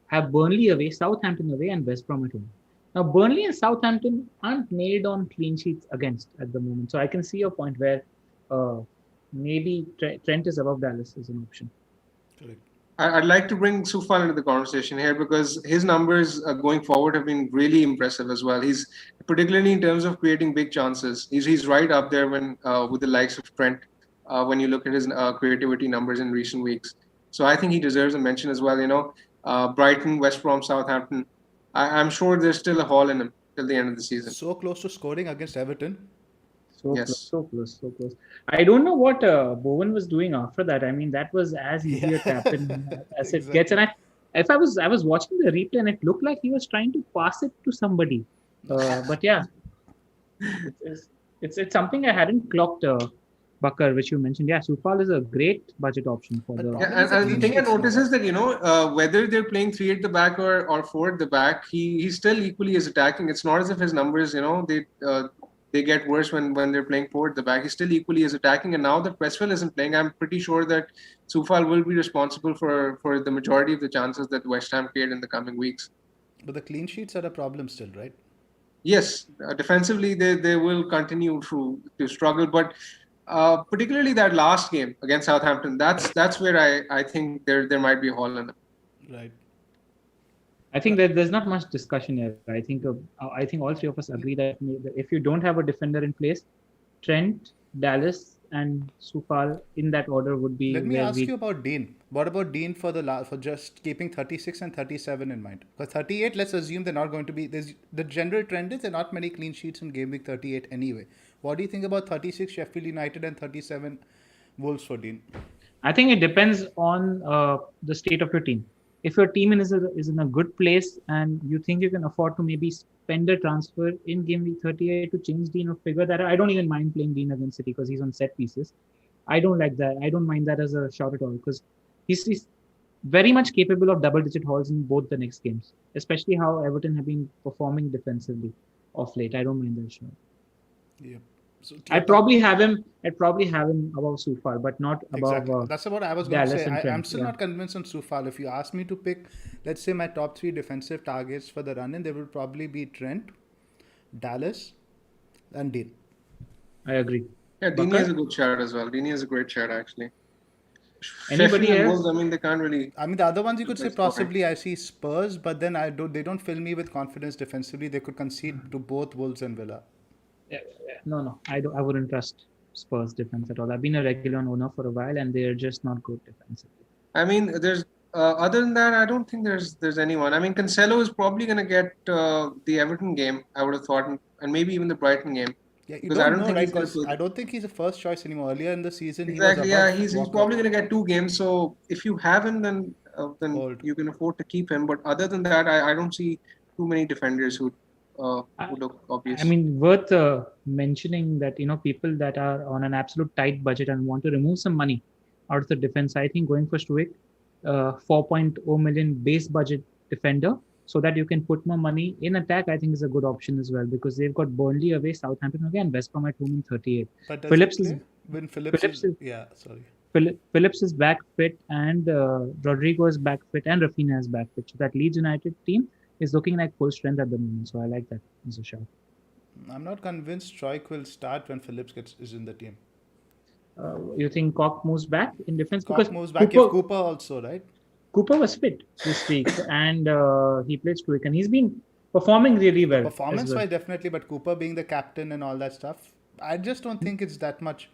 have Burnley away, Southampton away, and West Brom at home. Now, Burnley and Southampton aren't nailed on clean sheets against at the moment. So I can see your point where maybe Trent is above Dallas as an option. Correct. I'd like to bring Zophar into the conversation here because his numbers going forward have been really impressive as well. He's particularly in terms of creating big chances. He's right up there with the likes of Trent when you look at his creativity numbers in recent weeks. So I think he deserves a mention as well. Brighton, West Brom, Southampton. I'm sure there's still a haul in him till the end of the season. So close to scoring against Everton. So Yes. close, so close, so close. I don't know what Bowen was doing after that. I mean, that was as easy a tap in as it gets. And I was watching the replay, and it looked like he was trying to pass it to somebody. But yeah, it's something I hadn't clocked. Bakar, which you mentioned, yeah, Zophar is a great budget option for the. Yeah, and the thing I notice is that whether they're playing 3 at the back or 4 at the back, he still equally is attacking. It's not as if his numbers they get worse when they're playing 4 at the back. He still equally is attacking, and now that Cresswell isn't playing, I'm pretty sure that Zophar will be responsible for the majority of the chances that West Ham create in the coming weeks. But the clean sheets are a problem still, right? Yes, defensively they will continue to struggle, but particularly that last game against Southampton, that's where I think there might be a hole in it. Right. I think that there's not much discussion here. I think all three of us agree that if you don't have a defender in place, Trent, Dallas, and Zophar in that order would be. Let me ask you about Dean. What about Dean for just keeping 36 and 37 in mind? Because 38, let's assume they're not going to be. The general trend is there are not many clean sheets in Game Week 38 anyway. What do you think about 36 Sheffield United and 37 Wolves for Dean? I think it depends on the state of your team. If your team is in a good place and you think you can afford to maybe spend a transfer in Game Week 38 to change Dean or figure that out, I don't even mind playing Dean against City because he's on set pieces. I don't like that. I don't mind that as a shout at all because he's very much capable of double-digit hauls in both the next games, especially how Everton have been performing defensively of late. I don't mind that shout. Yeah. So I'd probably have him above Zophar, but not above. Exactly. That's what I was going to say. I'm still yeah. not convinced on Zophar. If you ask me to pick, let's say my top 3 defensive targets for the run-in, they will probably be Trent, Dallas, and Dean. I agree. Yeah, Dini is a good shout as well. Dini is a great shout actually. Anybody else? Wolves, I mean, they can't really. I mean, the other ones you could say possibly I see Spurs, but then they don't fill me with confidence defensively. They could concede to both Wolves and Villa. No, I wouldn't trust Spurs defense at all. I've been a regular owner for a while, and they're just not good defensively. I mean, there's other than that, I don't think there's anyone. I mean, Cancelo is probably going to get the Everton game, I would have thought, and maybe even the Brighton game. Yeah, you don't know, right? Because I don't think he's a first choice anymore. Earlier in the season, exactly. He's probably going to get 2 games. So if you have him, then you can afford to keep him. But other than that, I don't see too many defenders who look obvious. I mean, worth mentioning that people that are on an absolute tight budget and want to remove some money out of the defense. I think going for Struijk, 4.0 million base budget defender, so that you can put more money in attack, I think is a good option as well because they've got Burnley away, Southampton away, and West Brom at home in 38. But Phillips is back fit, and Rodrigo is back fit, and Rafinha is back fit. So that Leeds United team is looking like full strength at the moment. So I like that as a shout. I'm not convinced Struijk will start when Phillips is in the team. You think Koch moves back in defense? Koch moves back. Cooper also, right? Cooper was fit this week and he played Struijk and he's been performing really well. Performance-wise, definitely, but Cooper being the captain and all that stuff, I just don't think it's that much.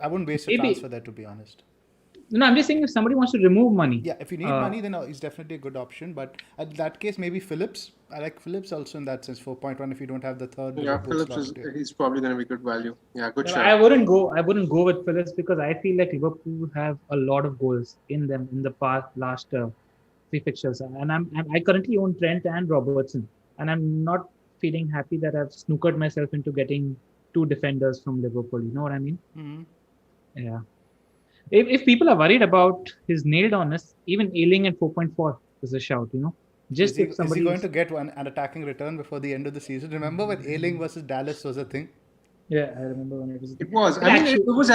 I wouldn't waste a transfer there, to be honest. No, I'm just saying if somebody wants to remove money. Yeah, if you need money, then it's definitely a good option. But at that case, maybe Phillips. I like Phillips also in that sense, 4.1 if you don't have the third. Yeah, Phillips he's probably going to be good value. Yeah, good shot. I wouldn't go with Phillips because I feel like Liverpool have a lot of goals in them in the last 3 fixtures. And I currently own Trent and Robertson. And I'm not feeling happy that I've snookered myself into getting 2 defenders from Liverpool. You know what I mean? Mm-hmm. Yeah. If people are worried about his nailedonness, even Ayling at 4.4 is a shout, Just is he going to get an attacking return before the end of the season? Remember when Ayling versus Dallas was a thing? Yeah, I remember when it was. It was. I mean, it was.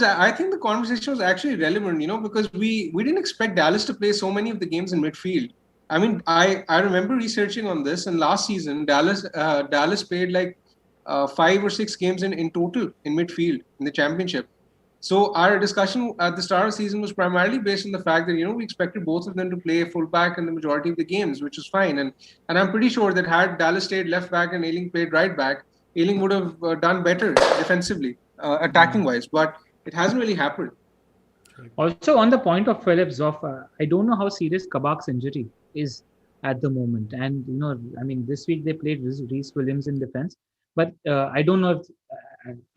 I think the conversation was actually relevant, because we didn't expect Dallas to play so many of the games in midfield. I mean, I remember researching on this, and last season Dallas played like 5 or 6 games in total in midfield in the championship. So our discussion at the start of the season was primarily based on the fact that, we expected both of them to play fullback in the majority of the games, which was fine. And I'm pretty sure that had Dallas stayed left back and Ayling played right back, Ayling would have done better defensively. attacking wise, but it hasn't really happened. Also, on the point of Philip Zoff, I don't know how serious Kabak's injury is at the moment. And, I mean, this week they played Reece Williams in defense. But I don't know if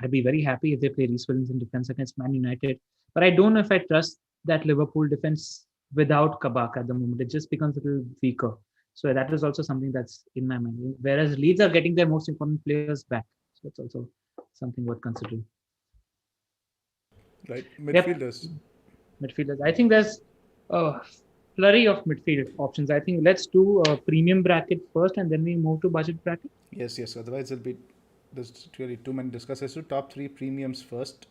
I'd be very happy if they play Reece Williams in defense against Man United. But I don't know if I trust that Liverpool defense without Kabak at the moment. It just becomes a little weaker. So that is also something that's in my mind. Whereas Leeds are getting their most important players back. So it's also something worth considering. Right, Yep. midfielders. I think there's a flurry of midfield options. I think let's do a premium bracket first and then we move to budget bracket. Yes. Otherwise, there's really too many discuss. Let's do top three premiums first.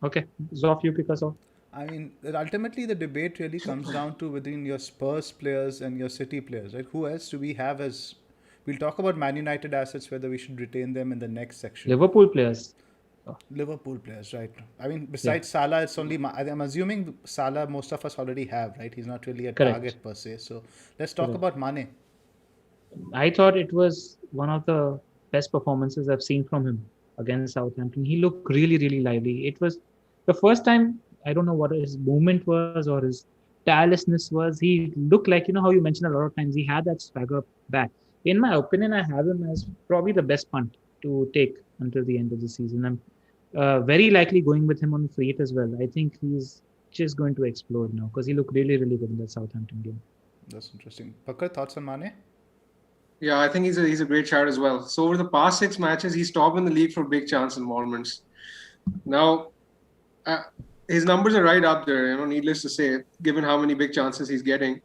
Okay, Zoff, you pick us off. I mean, ultimately, the debate really comes down to within your Spurs players and your City players, right? Who else do we have as? We'll talk about Man United assets, whether we should retain them in the next section. Liverpool players. Liverpool players, right? I mean, besides Salah, it's only. I'm assuming Salah, most of us already have, right? He's not really a target per se. So let's talk about Mane. I thought it was one of the best performances I've seen from him against Southampton. He looked really, really lively. It was the first time. I don't know what his movement was or his tirelessness was. He looked like, how you mentioned a lot of times, he had that swagger back. In my opinion, I have him as probably the best punt to take until the end of the season. I'm very likely going with him on free hit as well. I think he's just going to explode now because he looked really, really good in that Southampton game. That's interesting. Bakar, thoughts on Mane? Yeah, I think he's a great shout as well. So over the past 6 matches, he's top in the league for big chance involvements. Now, his numbers are right up there, needless to say, given how many big chances he's getting.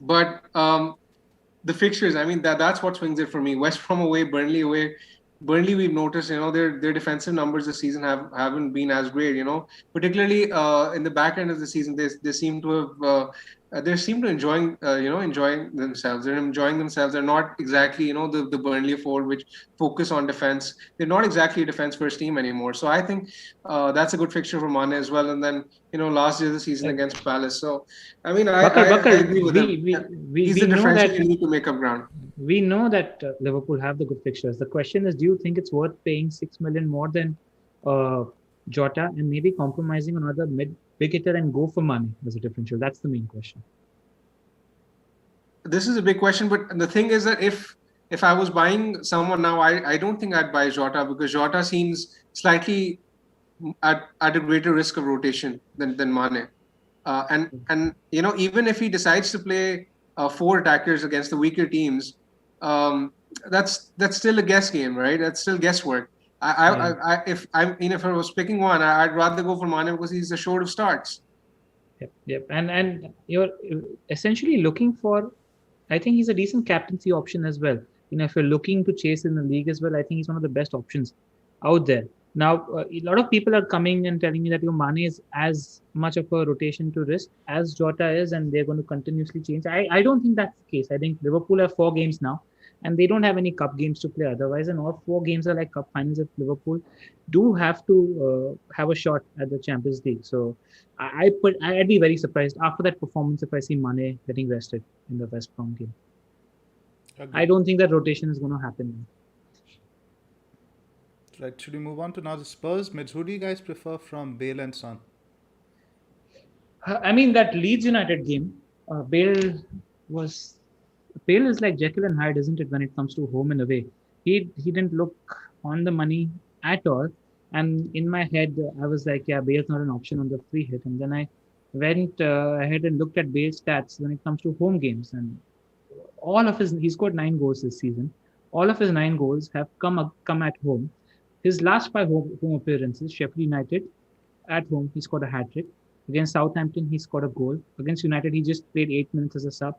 But the fixtures, I mean, that's what swings it for me. West Brom away, Burnley away. Burnley, we've noticed, their defensive numbers this season haven't been as great, particularly in the back end of the season. They seem to have enjoying themselves. They're enjoying themselves. They're not exactly the Burnley of old, which focus on defense. They're not exactly a defense first team anymore. So I think that's a good fixture for Mane as well. And then last year the season against Palace. So I mean, I agree with him. He's the differential you need to make up ground. We know that Liverpool have the good fixtures. The question is, do you think it's worth paying 6 million more than Jota and maybe compromising on another big hitter and go for Mane as a differential? That's the main question. This is a big question, but the thing is that if I was buying someone now, I don't think I'd buy Jota because Jota seems slightly at a greater risk of rotation than Mane. And even if he decides to play 4 attackers against the weaker teams, that's still a guess game, right? That's still guesswork. If I was picking one, I'd rather go for Mane because he's the short of starts. Yep. And you're essentially looking for. I think he's a decent captaincy option as well. If you're looking to chase in the league as well, I think he's one of the best options out there. Now, a lot of people are coming and telling me that Mane is as much of a rotation to risk as Jota is, and they're going to continuously change. I don't think that's the case. I think Liverpool have 4 games now, and they don't have any cup games to play otherwise. And all 4 games are like cup finals if Liverpool do have to have a shot at the Champions League. So I'd be very surprised after that performance if I see Mane getting rested in the West Brom game. Okay. I don't think that rotation is going to happen. Right, should we move on to now the Spurs mids? Who do you guys prefer from Bale and Son? I mean, that Leeds United game, Bale is like Jekyll and Hyde, isn't it, when it comes to home and away? He didn't look on the money at all. And in my head, I was like, yeah, Bale's not an option on the free hit. And then I went ahead and looked at Bale's stats when it comes to home games. And he scored 9 goals this season. All of his 9 goals have come at home. His last 5 home appearances, Sheffield United, at home, he scored a hat-trick. Against Southampton, he scored a goal. Against United, he just played 8 minutes as a sub.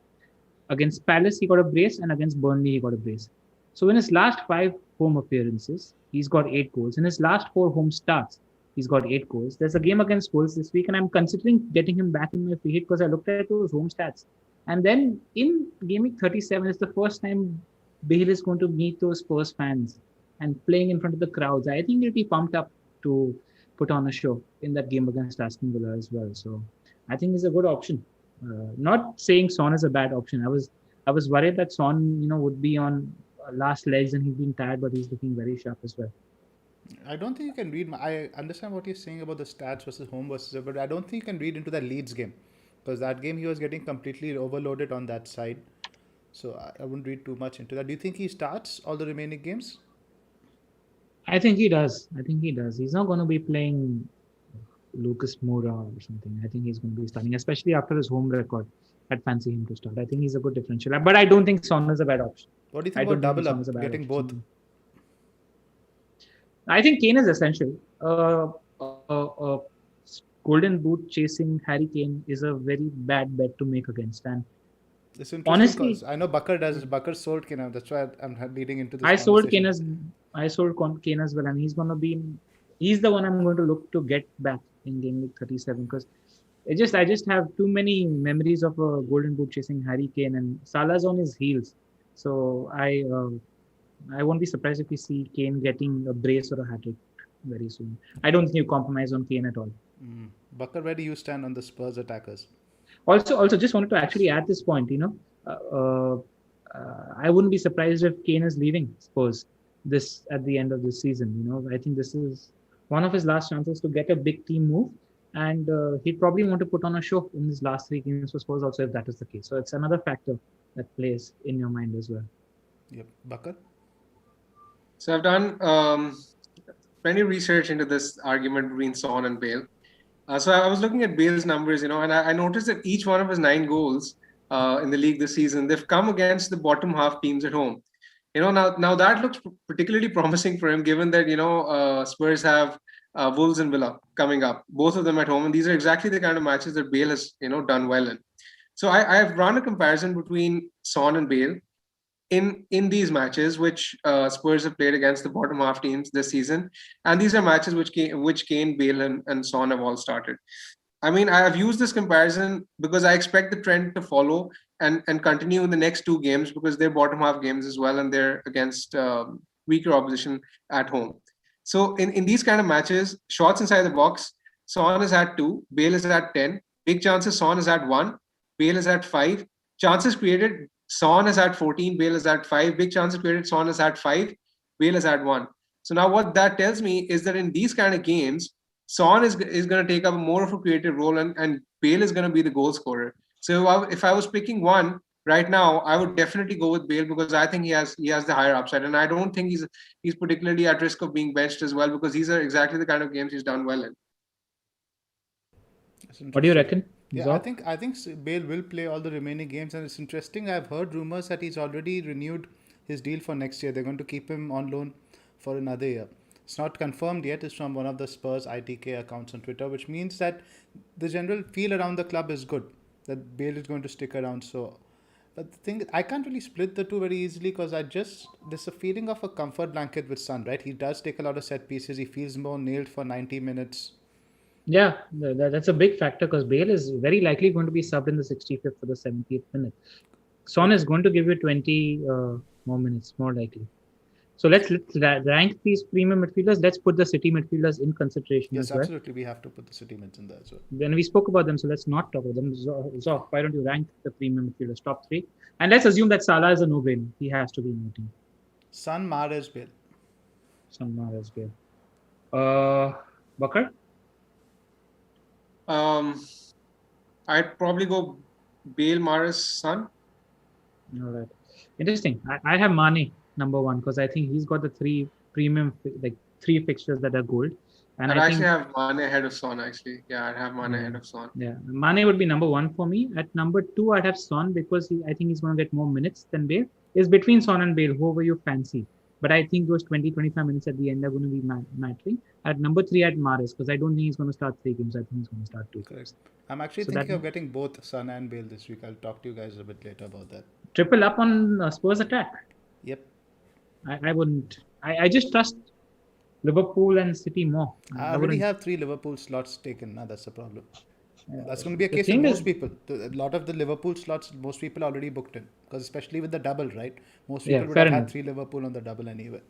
Against Palace, he got a brace. And against Burnley, he got a brace. So in his last 5 home appearances, he's got 8 goals. In his last 4 home starts, he's got 8 goals. There's a game against Wolves this week, and I'm considering getting him back in my free hit because I looked at those home stats. And then in Gameweek 37, it's the first time Bale is going to meet those Spurs fans and playing in front of the crowds. I think he'll be pumped up to put on a show in that game against Aston Villa as well. So I think he's a good option. Not saying Son is a bad option. I was worried that Son, would be on last legs and he's been tired, but he's looking very sharp as well. I don't think you can read. I understand what you're saying about the stats versus home versus, but I don't think you can read into the Leeds game, because that game he was getting completely overloaded on that side. So I wouldn't read too much into that. Do you think he starts all the remaining games? I think he does. I think he does. He's not going to be playing Lucas Moura or something. I think he's going to be starting, especially after his home record. I'd fancy him to start. I think he's a good differential. But I don't think Son is a bad option. What do you I think don't about think double Son is a up, bad getting both? option. I think Kane is essential. Uh, Golden Boot chasing Harry Kane is a very bad bet to make against. And It's interesting honestly, because I know Bakar does. Bakar sold Kane. That's why I'm leading into this I sold Kane conversation. as Kane as well, and he's going to be. He's the one I'm going to look to get back in game week 37 because I just have too many memories of a Golden Boot chasing Harry Kane and Salah's on his heels. So I won't be surprised if we see Kane getting a brace or a hat trick very soon. I don't think you compromise on Kane at all. Bakar, where do you stand on the Spurs attackers? Also, just wanted to actually add this point. I wouldn't be surprised if Kane is leaving Spurs this at the end of this season. I think this is one of his last chances to get a big team move, and he'd probably want to put on a show in his last 3 games for Spurs. Also, if that is the case, so it's another factor that plays in your mind as well. Yep, Bakar. So I've done plenty of research into this argument between Son and Bale. So I was looking at Bale's numbers, and I noticed that each one of his 9 goals in the league this season, they've come against the bottom half teams at home. Now that looks particularly promising for him, given that Spurs have Wolves and Villa coming up, both of them at home, and these are exactly the kind of matches that Bale has done well in. So I've run a comparison between Son and Bale in these matches, which Spurs have played against the bottom half teams this season, and these are matches which Kane, Bale, and Son have all started. I mean, I have used this comparison because I expect the trend to follow and continue in the next 2 games because they're bottom half games as well, and they're against weaker opposition at home. So in these kind of matches, shots inside the box, Son is at 2, Bale is at 10, big chances, Son is at 1, Bale is at 5, chances created, Son is at 14, Bale is at 5, big chances created, Son is at 5, Bale is at 1. So now what that tells me is that in these kind of games, Son is going to take up more of a creative role, and Bale is going to be the goal scorer. So if I was picking one right now, I would definitely go with Bale because I think he has the higher upside, and I don't think he's particularly at risk of being benched as well because these are exactly the kind of games he's done well in. What do you reckon? Yeah, Zoph? I think Bale will play all the remaining games, and it's interesting. I've heard rumors that he's already renewed his deal for next year. They're going to keep him on loan for another year. It's not confirmed yet. It's from one of the Spurs ITK accounts on Twitter, which means that the general feel around the club is good, that Bale is going to stick around. So, but the thing, I can't really split the two very easily because there's a feeling of a comfort blanket with Son, right? He does take a lot of set pieces. He feels more nailed for 90 minutes. Yeah, that's a big factor because Bale is very likely going to be subbed in the 65th for the 70th minute. Son is going to give you 20 more minutes, more likely. So let's rank these premium midfielders. Let's put the City midfielders in consideration Yes, as well. absolutely. We have to put the City mids in there as well. When we spoke about them, so let's not talk about them. Zoff, why don't you rank the premium midfielders top 3? And let's assume that Salah is a no-brainer. He has to be in your team. Son, Mahrez, Bale. Son, Mahrez, Bale. Bakar? I'd probably go Bale, Mahrez, Son. All right. Interesting. I have Mane number 1 because I think he's got the 3 premium, like 3 fixtures that are gold. And I actually have Mane ahead of Son, actually. Yeah, I'd have Mane ahead of Son. Yeah, Mane would be number 1 for me. At number 2, I'd have Son because I think he's going to get more minutes than Bale. It's between Son and Bale, whoever you fancy. But I think those 20-25 minutes at the end are going to be mattering. At number 3, at Mahrez, because I don't think he's going to start 3 games. I think he's going to start 2. Correct. I'm actually thinking of getting both Son and Bale this week. I'll talk to you guys a bit later about that. Triple up on Spurs attack. Yep. I wouldn't. I just trust Liverpool and City more. I already have 3 Liverpool slots taken. Now that's the problem. That's going to be a case with most people. A lot of the Liverpool slots, most people already booked in. Because especially with the double, right? Most people would have had 3 Liverpool on the double anyway.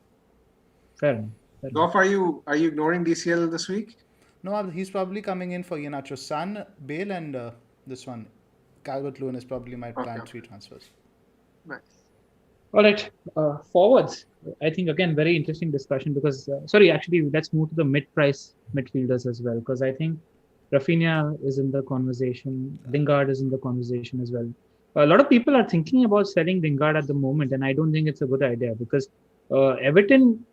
Fair enough. Zoff, are you ignoring DCL this week? No, he's probably coming in for Iheanacho. Son, Bale, and this one, Calvert-Lewin is probably my planned 3 transfers. Nice. All right, forwards. I think again very interesting discussion because actually let's move to the mid-price midfielders as well because I think Rafinha is in the conversation, Lingard is in the conversation as well. A lot of people are thinking about selling Lingard at the moment, and I don't think it's a good idea because Everton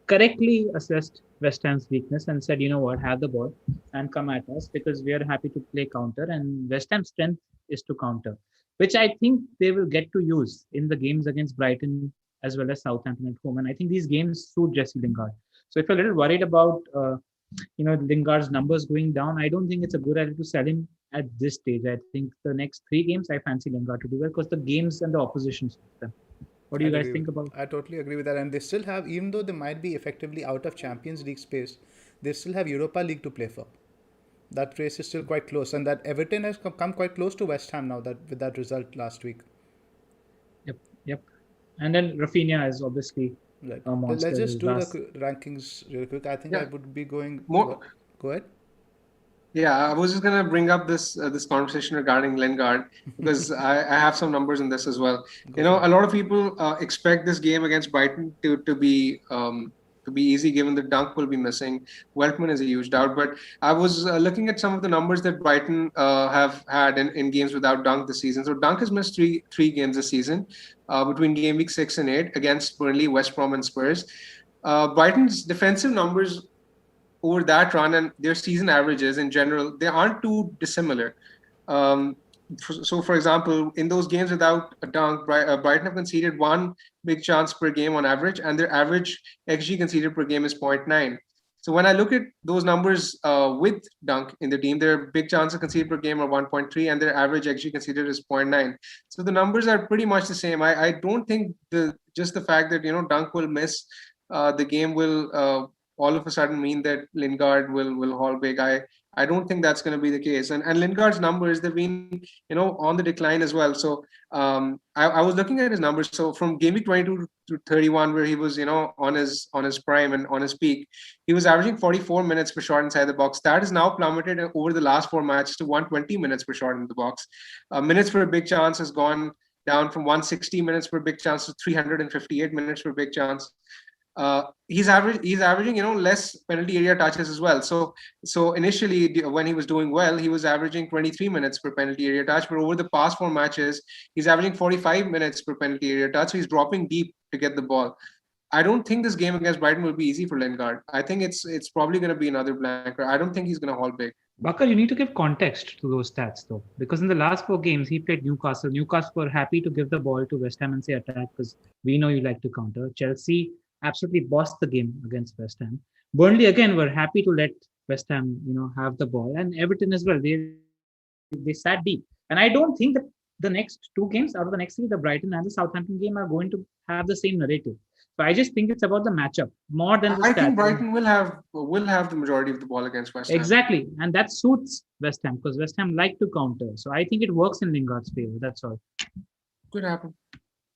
correctly assessed West Ham's weakness and said, you know what, have the ball and come at us because we are happy to play counter. And West Ham's strength is to counter, which I think they will get to use in the games against Brighton as well as Southampton at home. And I think these games suit Jesse Lingard. So if you're a little worried about, Lingard's numbers going down, I don't think it's a good idea to sell him at this stage. I think the next 3 games, I fancy Lingard to do well because the games and the opposition suit them. What do you guys think about? I totally agree with that. And they still have, even though they might be effectively out of Champions League space, they still have Europa League to play for. That race is still quite close, and that Everton has come quite close to West Ham now. That with that result last week. Yep, yep. And then Rafinha is obviously Right. a monster. Let's just His do last- the rankings real quick. I think I Yeah. would be going. More. Go ahead. Yeah, I was just gonna bring up this conversation regarding Lingard because I have some numbers in this as well. Go You know, for it. a lot of people expect this game against Brighton to be easy, given the Dunk will be missing. Weltman is a huge doubt, but I was looking at some of the numbers that Brighton have had in games without Dunk this season. So Dunk has missed three games this season between game week 6 and 8 against Burnley, West Brom, and Spurs. Brighton's defensive numbers over that run and their season averages in general, they aren't too dissimilar. So, for example, in those games without a Dunk, Brighton have conceded one big chance per game on average, and their average XG conceded per game is 0.9. So when I look at those numbers with Dunk in the team, their big chances conceded per game are 1.3, and their average XG conceded is 0.9. So the numbers are pretty much the same. I don't think just the fact that Dunk will miss the game will all of a sudden mean that Lingard will haul big. I don't think that's going to be the case. And Lingard's numbers, they've been on the decline as well. So I was looking at his numbers. So from game week 22 to 31, where he was on his prime and on his peak, he was averaging 44 minutes per shot inside the box. That is now plummeted over the last 4 matches to 120 minutes per shot in the box. Minutes for a big chance has gone down from 160 minutes per big chance to 358 minutes per big chance. He's averaging less penalty area touches as well. So initially when he was doing well, he was averaging 23 minutes per penalty area touch, but over the past 4 matches he's averaging 45 minutes per penalty area touch. So he's dropping deep to get the ball. I don't think this game against Brighton will be easy for Lingard. I think it's probably going to be another blanker. I don't think he's going to haul big. Bakar, you need to give context to those stats though, because in the last 4 games he played Newcastle. Newcastle were happy to give the ball to West Ham and say attack because we know you like to counter. Chelsea absolutely bossed the game against West Ham. Burnley again were happy to let West Ham, have the ball, and Everton as well. They sat deep, and I don't think that the next 2 games out of the next 3, the Brighton and the Southampton game, are going to have the same narrative. So I just think it's about the matchup more than the I stats. think Brighton will have the majority of the ball against West Ham. Exactly, and that suits West Ham because West Ham like to counter. So I think it works in Lingard's favor. That's all. Could happen.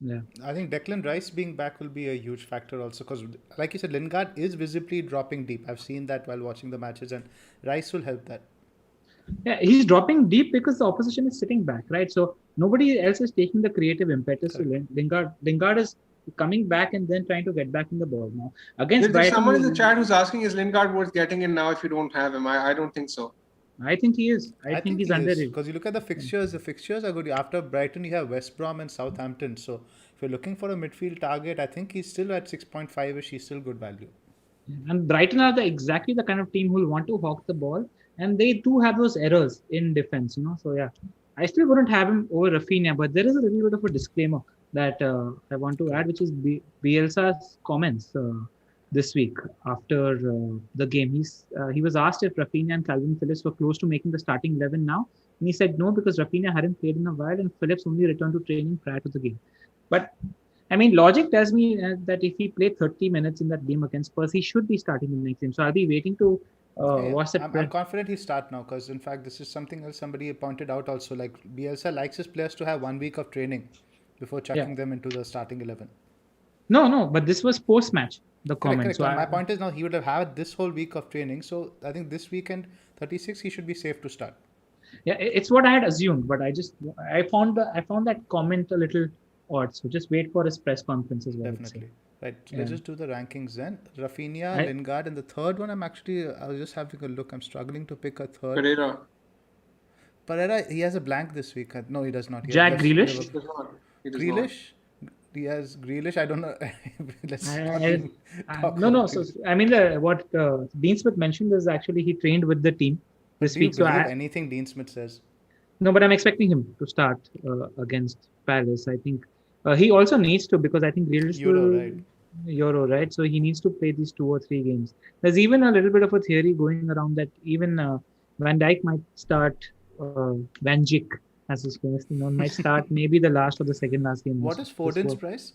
Yeah. I think Declan Rice being back will be a huge factor also because, like you said, Lingard is visibly dropping deep. I've seen that while watching the matches, and Rice will help that. Yeah, he's dropping deep because the opposition is sitting back, right? So nobody else is taking the creative impetus. So Lingard is coming back and then trying to get back in the ball now. Against There's Brighton, someone in the chat who's asking, is Lingard worth getting in now if you don't have him? I don't think so. I think he is. I think he's underrated. Because you look at the fixtures, the fixtures are good. After Brighton, you have West Brom and Southampton. So if you're looking for a midfield target, I think he's still at 6.5ish. He's still good value. And Brighton are exactly the kind of team who will want to hawk the ball, and they do have those errors in defense, So yeah, I still wouldn't have him over Rafinha, but there is a little bit of a disclaimer that I want to add, which is Bielsa's comments this week after the game. He was asked if Rafinha and Calvin Phillips were close to making the starting 11 now, and he said no because Rafinha hadn't played in a while and Phillips only returned to training prior to the game. But I mean, logic tells me that if he played 30 minutes in that game against Spurs, he should be starting in the next game. So I'll be waiting to watch that. I'm confident he'll start now because, in fact, this is something else somebody pointed out also. Like, Bielsa likes his players to have 1 week of training before chucking them into the starting 11. No, but this was post-match, the comment. Correct. So my point is now he would have had this whole week of training. So I think this weekend, 36, he should be safe to start. Yeah, it's what I had assumed, but I found that comment a little odds. So just wait for his press conference as well. Definitely. Right. So Yeah. let's just do the rankings then. Rafinha, I- Lingard, and the third one, I was just having a look. I'm struggling to pick a third. Pereira. Pereira, he has a blank this week. No, he does not. He Jack has just Grealish? He does not. He does not. Grealish? He has Grealish. I don't know. Let's not I- even talk no. about So Grealish. I mean, what Dean Smith mentioned is actually he trained with the team But this do you week. So believe anything Dean Smith says? no, but I'm expecting him to start against Palace. I think he also needs to, because I think Grealish Euro, will right? Euro, right? So he needs to play these 2 or 3 games. There's even a little bit of a theory going around that even Van Dijk might start Van Dijk, as is famously known, might start maybe the last or the second last game. What also. is Foden's price?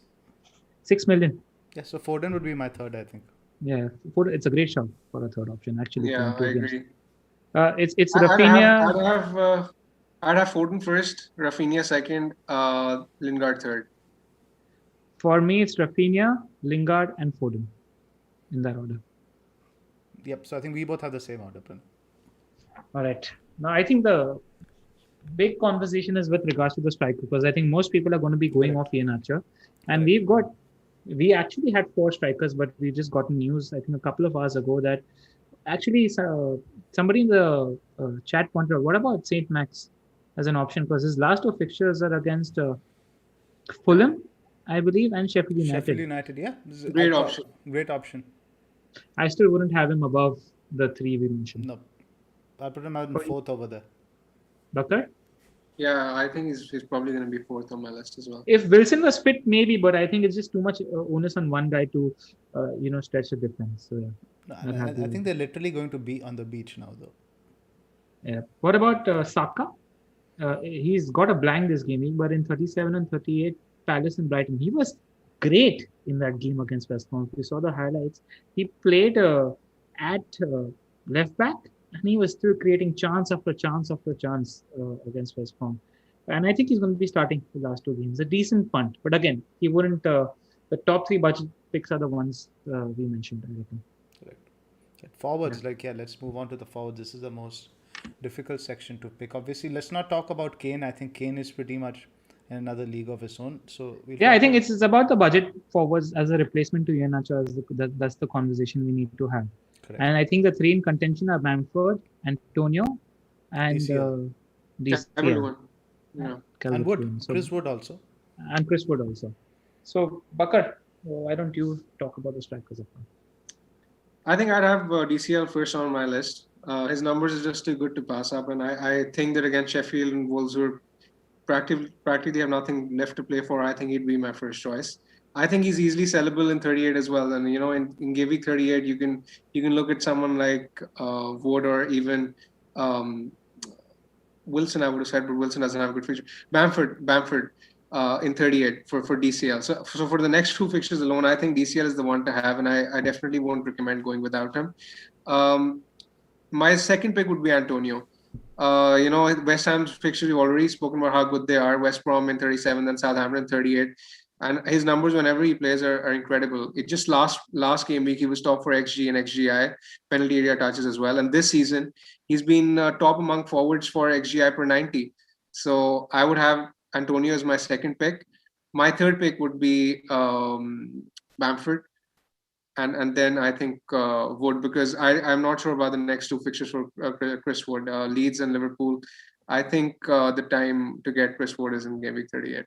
6 million. Yeah, so Foden would be my third, I think. Yeah, it's a great shout for a third option actually. Yeah, playing I 2 games. agree. It's Rafinha. I'd have Foden first, Rafinha second, Lingard third. For me, it's Rafinha, Lingard, and Foden in that order. Yep, so I think we both have the same order, Pran. All right. Now, I think the big conversation is with regards to the striker, because I think most people are going to be going off Iheanacho. And we actually had 4 strikers, but we just got news, I think a couple of hours ago, that actually somebody in the chat pointed out, what about St. Max as an option? Because his last 2 fixtures are against Fulham, I believe, and Sheffield United. Sheffield United, yeah. Great option. Great option. I still wouldn't have him above the 3 we mentioned. No. I'll put him out in fourth over there. Bakar? Yeah, I think he's probably going to be fourth on my list as well. If Wilson was fit, maybe, but I think it's just too much onus on one guy to, stretch the defense. So, yeah. No, I think they're literally going to be on the beach now, though. Yeah. What about Saka? He's got a blank this game, but in 37 and 38, Palace and Brighton, he was great in that game against West Ham. If you saw the highlights, he played at left back, and he was still creating chance after chance after chance against West Ham. And I think he's going to be starting the last 2 games. A decent punt, but again, he wouldn't. The top 3 budget picks are the ones we mentioned, I reckon. Correct. Forwards, let's move on to the forwards. This is the most difficult section to pick. Obviously, let's not talk about Kane. I think Kane is pretty much in another league of his own. So I think it's about the budget forwards as a replacement to Iheanacho. That's the conversation we need to have. Correct. And I think the 3 in contention are Bamford, Antonio, and DCL. Yeah. And Wood. Chris Wood also. And Chris Wood also. So, Bakar, why don't you talk about the strikers? I think I'd have DCL first on my list. His numbers are just too good to pass up, and I think that against Sheffield and Wolves, who practically have nothing left to play for, I think he'd be my first choice. I think he's easily sellable in 38 as well, and in Game Week 38, you can look at someone like Wood or even Wilson. I would have said, but Wilson doesn't have a good fixture. Bamford. In 38 for DCL. So for the next 2 fixtures alone, I think DCL is the one to have, and I definitely won't recommend going without him. My second pick would be Antonio. West Ham's fixtures, we've already spoken about how good they are. West Brom in 37, then Southampton in 38. And his numbers whenever he plays are incredible. It just last game week, he was top for XG and XGI, penalty area touches as well. And this season, he's been top among forwards for XGI per 90. So I would have Antonio is my second pick. My third pick would be Bamford, and then I think Wood, because I'm not sure about the next 2 fixtures for Chris Wood, Leeds and Liverpool. I think the time to get Chris Wood is in Game Week 38.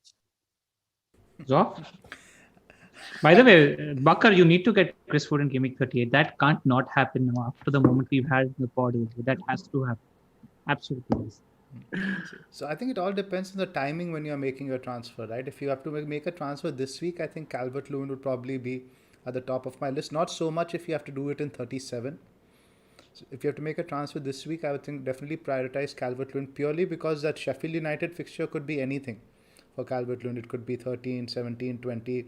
Zoph? By the way, Bakar, you need to get Chris Wood in Game Week 38. That can't not happen now after the moment we've had the pod. That has to happen. Absolutely. So I think it all depends on the timing when you're making your transfer, right? If you have to make a transfer this week, I think Calvert-Lewin would probably be at the top of my list. Not so much if you have to do it in 37. So if you have to make a transfer this week, I would think definitely prioritize Calvert-Lewin, purely because that Sheffield United fixture could be anything for Calvert-Lewin. It could be 13, 17, 20.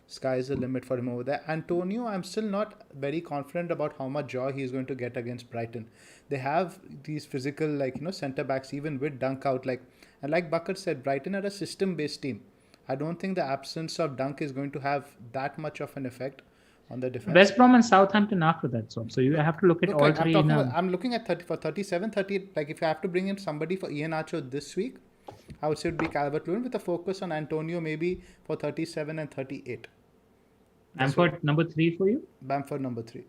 Sky's the limit for him over there. Antonio, I'm still not very confident about how much joy he's going to get against Brighton. They have these physical, centre backs, even with Dunk out. And like Bakar said, Brighton are a system-based team. I don't think the absence of Dunk is going to have that much of an effect on the defense. West Brom and Southampton after that. So you have to look at all 3. I'm looking at 37, 38. If you have to bring in somebody for Iheanacho this week, I would say it would be Calvert-Lewin with a focus on Antonio maybe for 37 and 38. Bamford number 3 for you? Bamford number 3.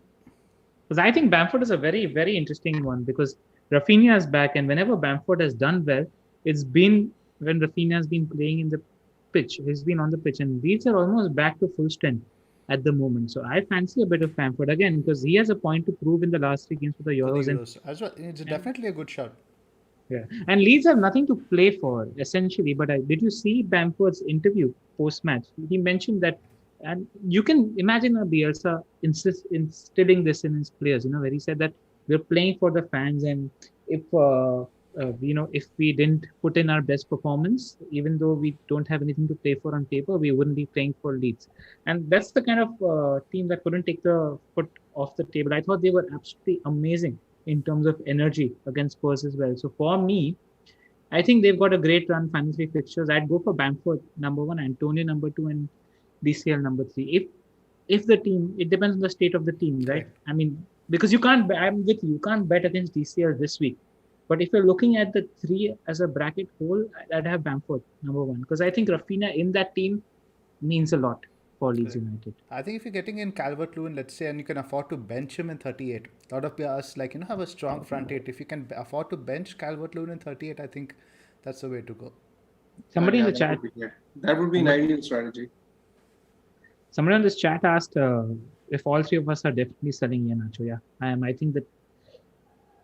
Because I think Bamford is a very, very interesting one because Rafinha is back, and whenever Bamford has done well, it's been when Rafinha has been playing in the pitch. He's been on the pitch, and Leeds are almost back to full strength at the moment. So I fancy a bit of Bamford again because he has a point to prove in the last 3 games for the Euros. As well, it's definitely a good shot. Yeah, and Leeds have nothing to play for essentially. But did you see Bamford's interview post-match? He mentioned that, and you can imagine a Bielsa instilling this in his players. Where he said that we're playing for the fans, and if if we didn't put in our best performance, even though we don't have anything to play for on paper, we wouldn't be playing for Leeds. And that's the kind of team that couldn't take the foot off the table. I thought they were absolutely amazing in terms of energy against Spurs as well. So for me, I think they've got a great run, final 3 fixtures. I'd go for Bamford number 1, Antonio number 2, and DCL number 3. If the team, it depends on the state of the team, right? I mean, because I'm with you can't bet against DCL this week. But if you're looking at the 3 as a bracket whole, I'd have Bamford number 1 because I think Rafinha in that team means a lot for Leeds United. I think if you're getting in Calvert-Lewin, let's say, and you can afford to bench him in 38, a lot of us have a strong front 8. If you can afford to bench Calvert-Lewin in 38, I think that's the way to go. Somebody in the chat. That would be an ideal strategy. Somebody on this chat asked if all 3 of us are definitely selling Iheanacho. Yeah, I am. I think the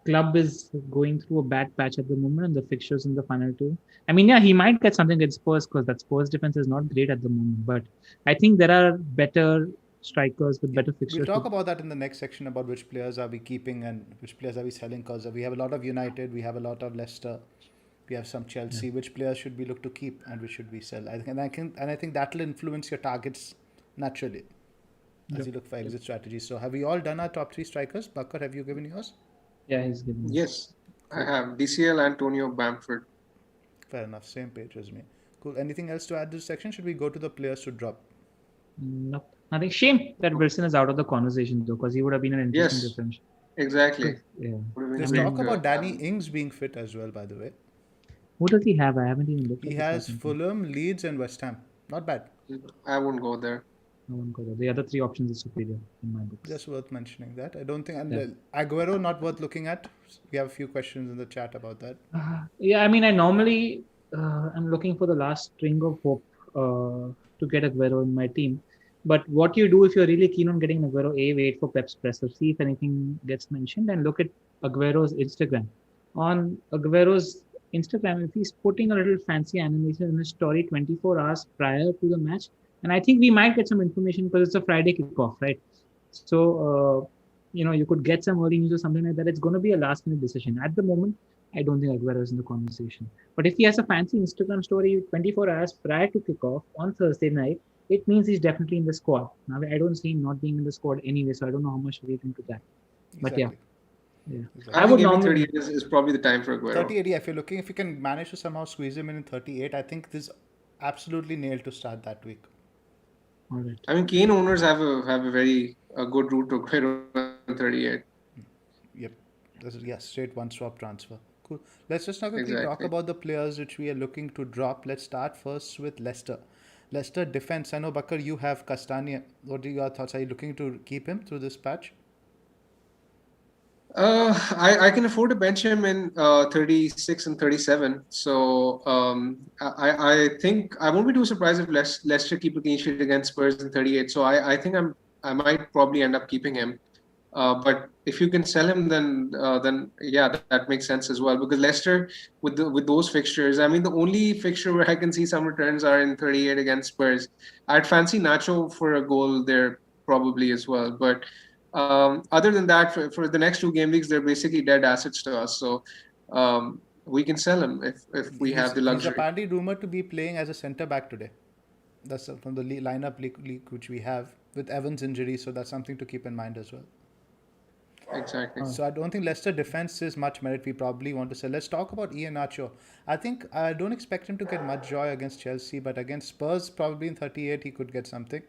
club is going through a bad patch at the moment and the fixtures in the final 2. I mean, yeah, he might get something against Spurs because that Spurs defense is not great at the moment. But I think there are better strikers with better fixtures. We'll talk about that in the next section about which players are we keeping and which players are we selling because we have a lot of United, we have a lot of Leicester, we have some Chelsea. Yeah. Which players should we look to keep and which should we sell? I think that will influence your targets naturally as you look for exit strategies. So have we all done our top 3 strikers? Bakar, have you given yours? Yeah, he's given. Yes, cool. I have DCL, Antonio, Bamford. Fair enough. Same page as me. Cool. Anything else to add to this section? Should we go to the players to drop? Nope. I think shame that Wilson is out of the conversation though, because he would have been an interesting differential. Exactly. Yeah. There's talk about Danny Ings being fit as well, by the way. Who does he have? I haven't even looked. He has Fulham, Leeds, and West Ham. Not bad. I wouldn't go there. I won't go there. The other 3 options are superior in my books. Just worth mentioning that. I don't think. And Aguero not worth looking at. We have a few questions in the chat about that. Yeah, I mean, I normally I'm looking for the last string of hope to get Aguero in my team. But what you do if you're really keen on getting Aguero, wait for Pep's presser, see if anything gets mentioned, and look at Aguero's Instagram. On Aguero's Instagram, if he's putting a little fancy animation in his story 24 hours prior to the match, and I think we might get some information because it's a Friday kickoff, right? So, you could get some early news or something like that. It's going to be a last-minute decision. At the moment, I don't think Aguero is in the conversation. But if he has a fancy Instagram story 24 hours prior to kickoff on Thursday night, it means he's definitely in the squad. Now, I don't see him not being in the squad anyway, so I don't know how much weight into that. But exactly. Yeah. Exactly. I would normally 38 is probably the time for Aguero. 38, yeah. If you can manage to somehow squeeze him in 38, I think this is absolutely nailed to start that week. All right. I mean, Kane owners have a very good route to Aguero in 38. Yep. Straight one swap transfer. Cool. Let's just now quickly talk about the players which we are looking to drop. Let's start first with Leicester. Leicester defense. I know, Bakar, you have Castagna. What are your thoughts? Are you looking to keep him through this patch? I can afford to bench him in 36 and 37. So I think I won't be too surprised if Leicester keep a clean sheet against Spurs in 38. So I think I might probably end up keeping him. But if you can sell him, then that makes sense as well. Because Leicester with those fixtures, I mean, the only fixture where I can see some returns are in 38 against Spurs. I'd fancy Nacho for a goal there probably as well, but. Other than that, for the next 2 game weeks, they're basically dead assets to us. So we can sell him if we have the luxury. He's apparently rumored to be playing as a centre back today. That's from the lineup leak which we have with Evans' injury. So that's something to keep in mind as well. Exactly. So I don't think Leicester defense is much merit. We probably want to sell. Let's talk about Iheanacho. I don't expect him to get much joy against Chelsea, but against Spurs, probably in 38, he could get something.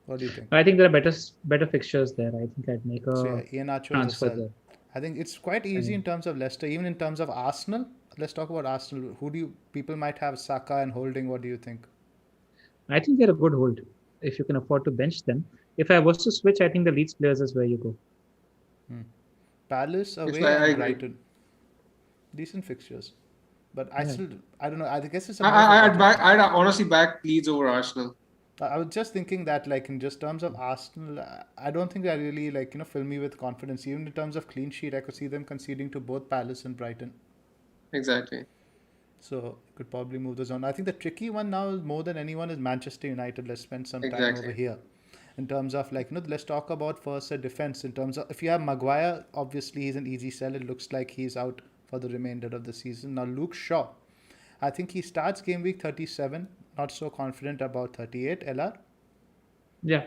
What do you think? I think there are better fixtures there. I think I'd make a transfer there. I think it's quite easy in terms of Leicester. Even in terms of Arsenal, let's talk about Arsenal. Who do you people might have Saka and Holding? What do you think? I think they're a good hold if you can afford to bench them. If I was to switch, I think the Leeds players is where you go. Palace Yes, away I and agree. Brighton. Decent fixtures. But Yeah. I don't know. I guess it's a more of a budget thing. I'd honestly back Leeds over Arsenal. I was just thinking that, like, in just terms of Arsenal, I don't think they really, like, fill me with confidence. Even in terms of clean sheet, I could see them conceding to both Palace and Brighton. Exactly. So could probably move those on. I think the tricky one now, more than anyone, is Manchester United. Let's spend some time over Exactly. here. In terms of, like, let's talk about first the defense. In terms of, if you have Maguire, obviously he's an easy sell. It looks like he's out for the remainder of the season. Now, Luke Shaw, I think he starts game week 37. Not so confident about 38. LR? Yeah,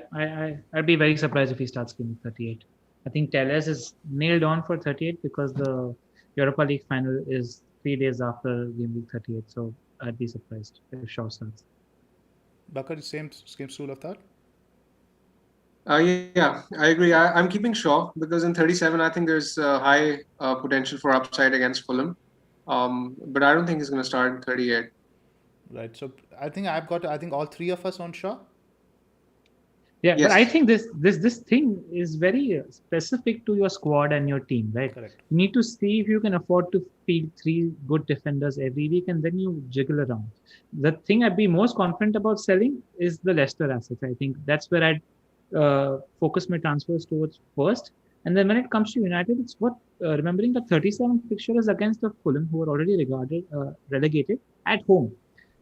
I'd be very surprised if he starts game 38. I think Telles is nailed on for 38 because the Europa League final is 3 days after game week 38. So I'd be surprised if Shaw starts. Bakar, same school of thought? Yeah, I agree. I'm keeping Shaw because in 37, I think there's high potential for upside against Fulham. But I don't think he's going to start in 38. Right. So I think I think all three of us on Shaw. Yeah, but I Yes, think this thing is very specific to your squad and your team, right? Correct. You need to see if you can afford to field 3 good defenders every week, and then you jiggle around. The thing I'd be most confident about selling is the Leicester assets. I think that's where I'd focus my transfers towards first. And then when it comes to United, it's what remembering the 37th fixture is against the Fulham, who are already relegated at home.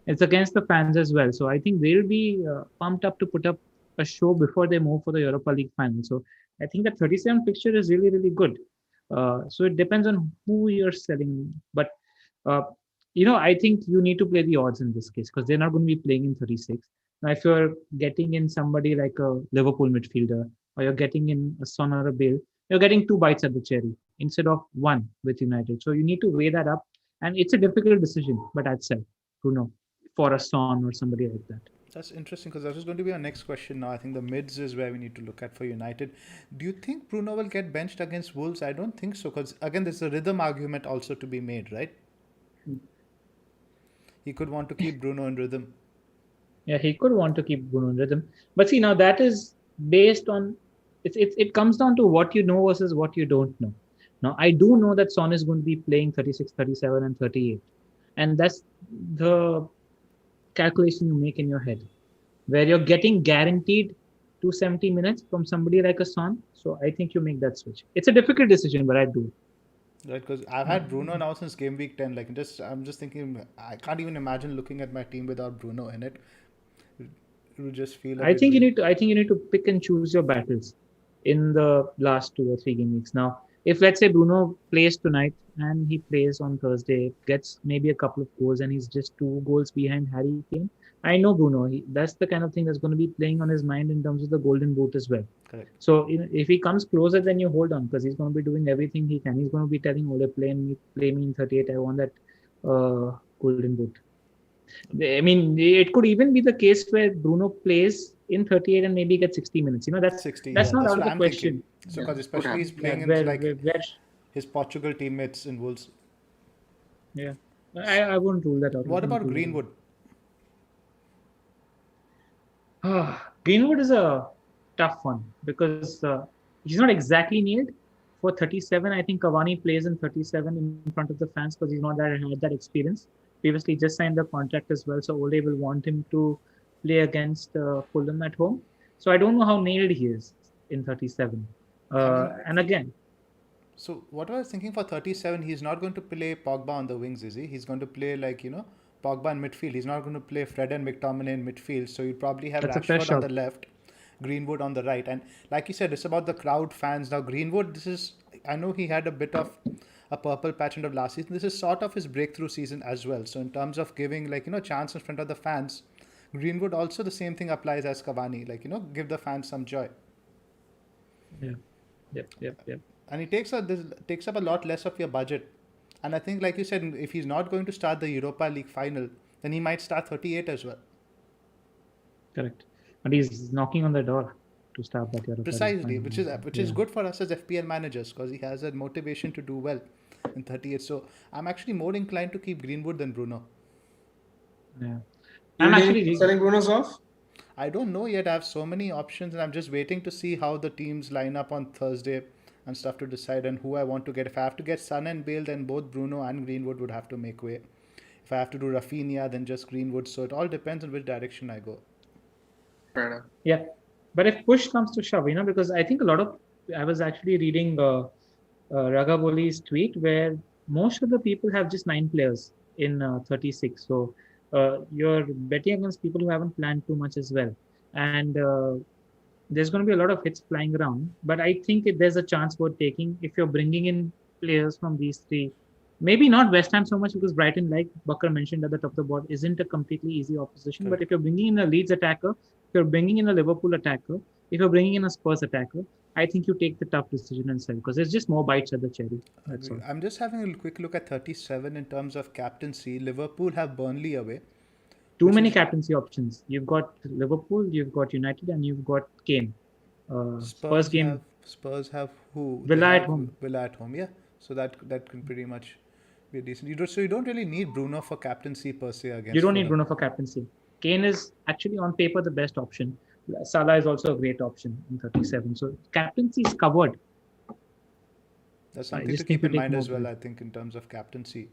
It's against the fans as well. So I think they'll be pumped up to put up a show before they move for the Europa League final. So I think that 37 fixture is really, really good. So it depends on who you're selling. But, uh, I think you need to play the odds in this case because they're not going to be playing in 36. Now, if you're getting in somebody like a Liverpool midfielder or you're getting in a Son or a Bale, you're getting 2 bites at the cherry instead of one with United. So you need to weigh that up. And it's a difficult decision, but I'd say Bruno for a Son or somebody like that. That's interesting because that was going to be our next question now. I think the mids is where we need to look at for United. Do you think Bruno will get benched against Wolves? I don't think so because, again, there's a rhythm argument also to be made, right? He could want to keep Bruno in rhythm. Yeah, he could want to keep Bruno in rhythm. But see, now that is based on it comes down to what you know versus what you don't know. Now, I do know that Son is going to be playing 36, 37, and 38. And that's the calculation you make in your head, where you're getting guaranteed 270 minutes from somebody like a Son. So I think you make that switch. It's a difficult decision, but I do. Right, because I've had Bruno now since game week 10. Like, I'm just thinking, I can't even imagine looking at my team without Bruno in it. It would just feel a I bit think you weird. need to. I think you need to pick and choose your battles in the last 2 or 3 game weeks. Now, if let's say Bruno plays tonight and he plays on Thursday, gets maybe a couple of goals, and he's just 2 goals behind Harry Kane, I know Bruno. That's the kind of thing that's going to be playing on his mind in terms of the Golden Boot as well. Correct. So if he comes closer, then you hold on because he's going to be doing everything he can. He's going to be telling Ole, play me in 38. I want that Golden Boot. I mean, it could even be the case where Bruno plays in 38 and maybe gets 60 minutes. 60, That's yeah, not that's out what of the I'm thinking. question. So, yeah, because could especially he's happen. Yeah, playing in like where his Portugal teammates in Wolves. yeah, I wouldn't rule that out. I What wouldn't about rule that out. Greenwood? Greenwood is a tough one because he's not exactly nailed for 37. I think Cavani plays in 37 in front of the fans because he's not that had that experience. Previously, just signed the contract as well, so Ole will want him to play against Fulham at home. So I don't know how nailed he is in 37. I mean, And again, so what I was thinking for 37, he's not going to play Pogba on the wings, is he? He's going to play like, Pogba in midfield. He's not going to play Fred and McTominay in midfield. So you'd probably have that's a fair Rashford on the shout. left, Greenwood on the right. And like you said, it's about the crowd fans. Now, Greenwood, I know he had a bit of a purple patch end of last season. This is sort of his breakthrough season as well. So in terms of giving like, chance in front of the fans, Greenwood also the same thing applies as Cavani. Like, give the fans some joy. Yeah. Yep. And he takes up a lot less of your budget. And I think, like you said, if he's not going to start the Europa League final, then he might start 38 as well. Correct. But he's knocking on the door to start that Europa League Precisely, final. which is good for us as FPL managers because he has a motivation to do well. in 38. So I'm actually more inclined to keep Greenwood than Bruno. Yeah. You're I'm leaning actually towards selling Bruno's off? I don't know yet. I have so many options, and I'm just waiting to see how the teams line up on Thursday and stuff to decide on who I want to get. If I have to get Son and Bale, then both Bruno and Greenwood would have to make way. If I have to do Rafinha, then just Greenwood. So it all depends on which direction I go. Fair enough. Yeah, but if push comes to shove, because I think I was actually reading Ragavoli's tweet where most of the people have just 9 players in 36. So you're betting against people who haven't planned too much as well. And there's going to be a lot of hits flying around. But I think there's a chance for taking if you're bringing in players from these three. Maybe not West Ham so much because Brighton, like Bakar mentioned at the top of the board, isn't a completely easy opposition. Correct. But if you're bringing in a Leeds attacker, if you're bringing in a Liverpool attacker, if you're bringing in a Spurs attacker, I think you take the tough decision and sell because there's just more bites at the cherry. That's all. I'm just having a quick look at 37 in terms of captaincy. Liverpool have Burnley away. Too many captaincy options. You've got Liverpool, you've got United, and you've got Kane. Spurs game. Spurs have who? Villa They at have home. Villa at home, yeah. So that can pretty much be decent. So you don't really need Bruno for captaincy per se against. You don't need Fulham. Bruno for captaincy. Kane is actually on paper the best option. Salah is also a great option in 37. So captaincy is covered. That's I something to just keep need in to take mind more as well, plays. I think, in terms of captaincy.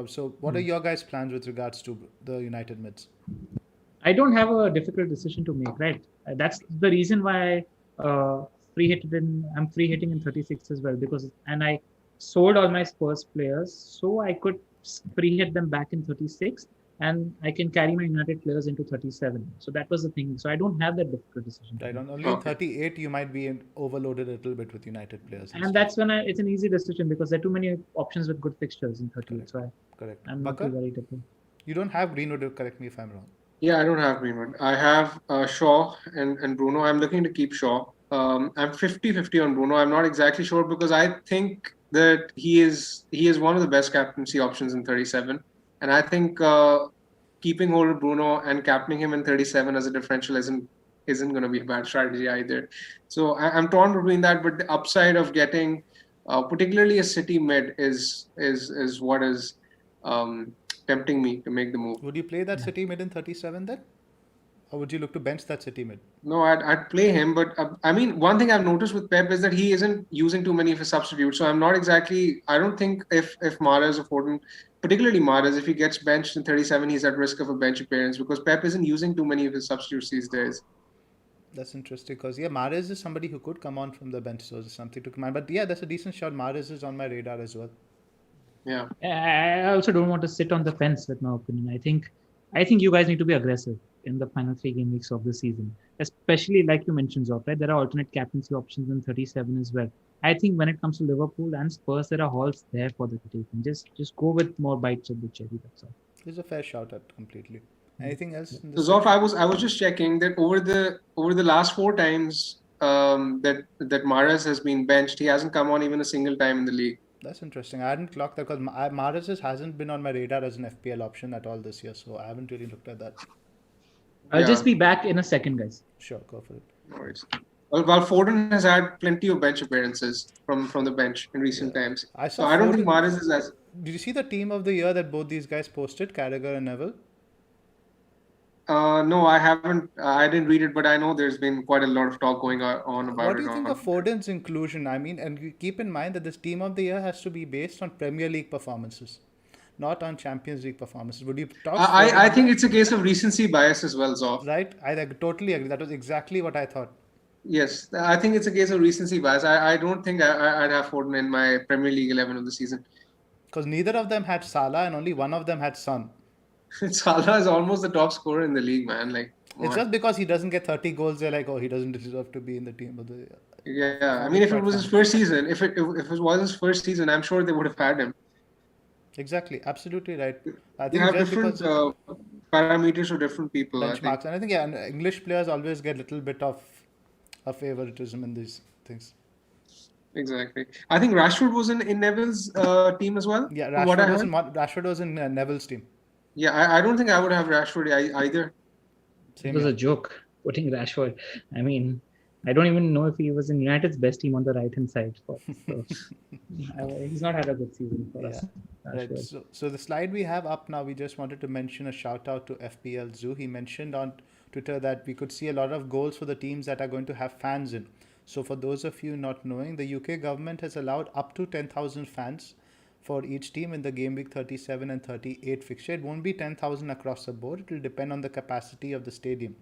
So what are your guys' plans with regards to the United mids? I don't have a difficult decision to make, right? That's the reason why I'm free hitting in 36 as well and I sold all my Spurs players so I could free hit them back in 36 and I can carry my United players into 37. So that was the thing. So I don't have that difficult decision. Right, on only 38 you might be overloaded a little bit with United players. And that's when it's an easy decision because there are too many options with good fixtures in 38. So Correct. I'm not too worried about it. You don't have Greenwood, correct me if I'm wrong. Yeah, I don't have Greenwood. I have Shaw and Bruno. I'm looking to keep Shaw. I'm 50-50 on Bruno. I'm not exactly sure because I think that he is one of the best captaincy options in 37. And I think keeping hold of Bruno and captaining him in 37 as a differential isn't going to be a bad strategy either. So I'm torn between that. But the upside of getting particularly a City mid is what is tempting me to make the move. Would you play that City mid in 37 then? Or would you look to bench that City mid? No, I'd play him. But I mean, one thing I've noticed with Pep is that he isn't using too many of his substitutes. So I don't think if Mahrez or Foden, particularly Mahrez, if he gets benched in 37, he's at risk of a bench appearance because Pep isn't using too many of his substitutes these days. That's interesting because, Mahrez is somebody who could come on from the bench. So it's something to command. But yeah, that's a decent shot. Mahrez is on my radar as well. Yeah. I also don't want to sit on the fence with my opinion. I think you guys need to be aggressive in the final 3 game weeks of the season, especially like you mentioned, Zoph, right? There are alternate captaincy options in 37 as well. I think when it comes to Liverpool and Spurs, there are halls there for the taking. Just go with more bites of the cherry. That's all. It's a fair shout at completely. Anything else? So Zoph, I was just checking that over the last 4 times that Mahrez has been benched, he hasn't come on even a single time in the league. That's interesting. I hadn't clocked that because Mahrez hasn't been on my radar as an FPL option at all this year, so I haven't really looked at that. I'll just be back in a second, guys. Sure, go for it. No worries. Well, Foden has had plenty of bench appearances from the bench in recent times. I don't think Mahrez is as... Did you see the team of the year that both these guys posted, Carragher and Neville? No, I haven't. I didn't read it, but I know there's been quite a lot of talk going on about it. What do you think of Foden's inclusion? I mean, and you keep in mind that this team of the year has to be based on Premier League performances, not on Champions League performances. Would you talk? I think it's a case of recency bias as well, Zoph. Right? I totally agree. That was exactly what I thought. Yes, I think it's a case of recency bias. I don't think I'd have Foden in my Premier League 11 of the season. Because neither of them had Salah and only one of them had Son. Salah is almost the top scorer in the league, man. It's just because he doesn't get 30 goals, they're like, oh, he doesn't deserve to be in the team of the year. Yeah, I mean, if it was his first season, if it was his first season, I'm sure they would have had him. Exactly, absolutely right. I think have different parameters for different people. Benchmarks, and I think and English players always get a little bit of a favoritism in these things. Exactly. I think Rashford was in Neville's team as well. Yeah, Rashford was in Neville's team. Yeah, I don't think I would have Rashford either. It was a joke putting Rashford. I mean, I don't even know if he was in United's best team on the right hand side. So he's not had a good season for us. Right. Sure. So the slide we have up now, we just wanted to mention a shout out to FPL Zoo. He mentioned on Twitter that we could see a lot of goals for the teams that are going to have fans in. So for those of you not knowing, the UK government has allowed up to 10,000 fans for each team in the game week 37 and 38 fixture. It won't be 10,000 across the board. It will depend on the capacity of the stadium.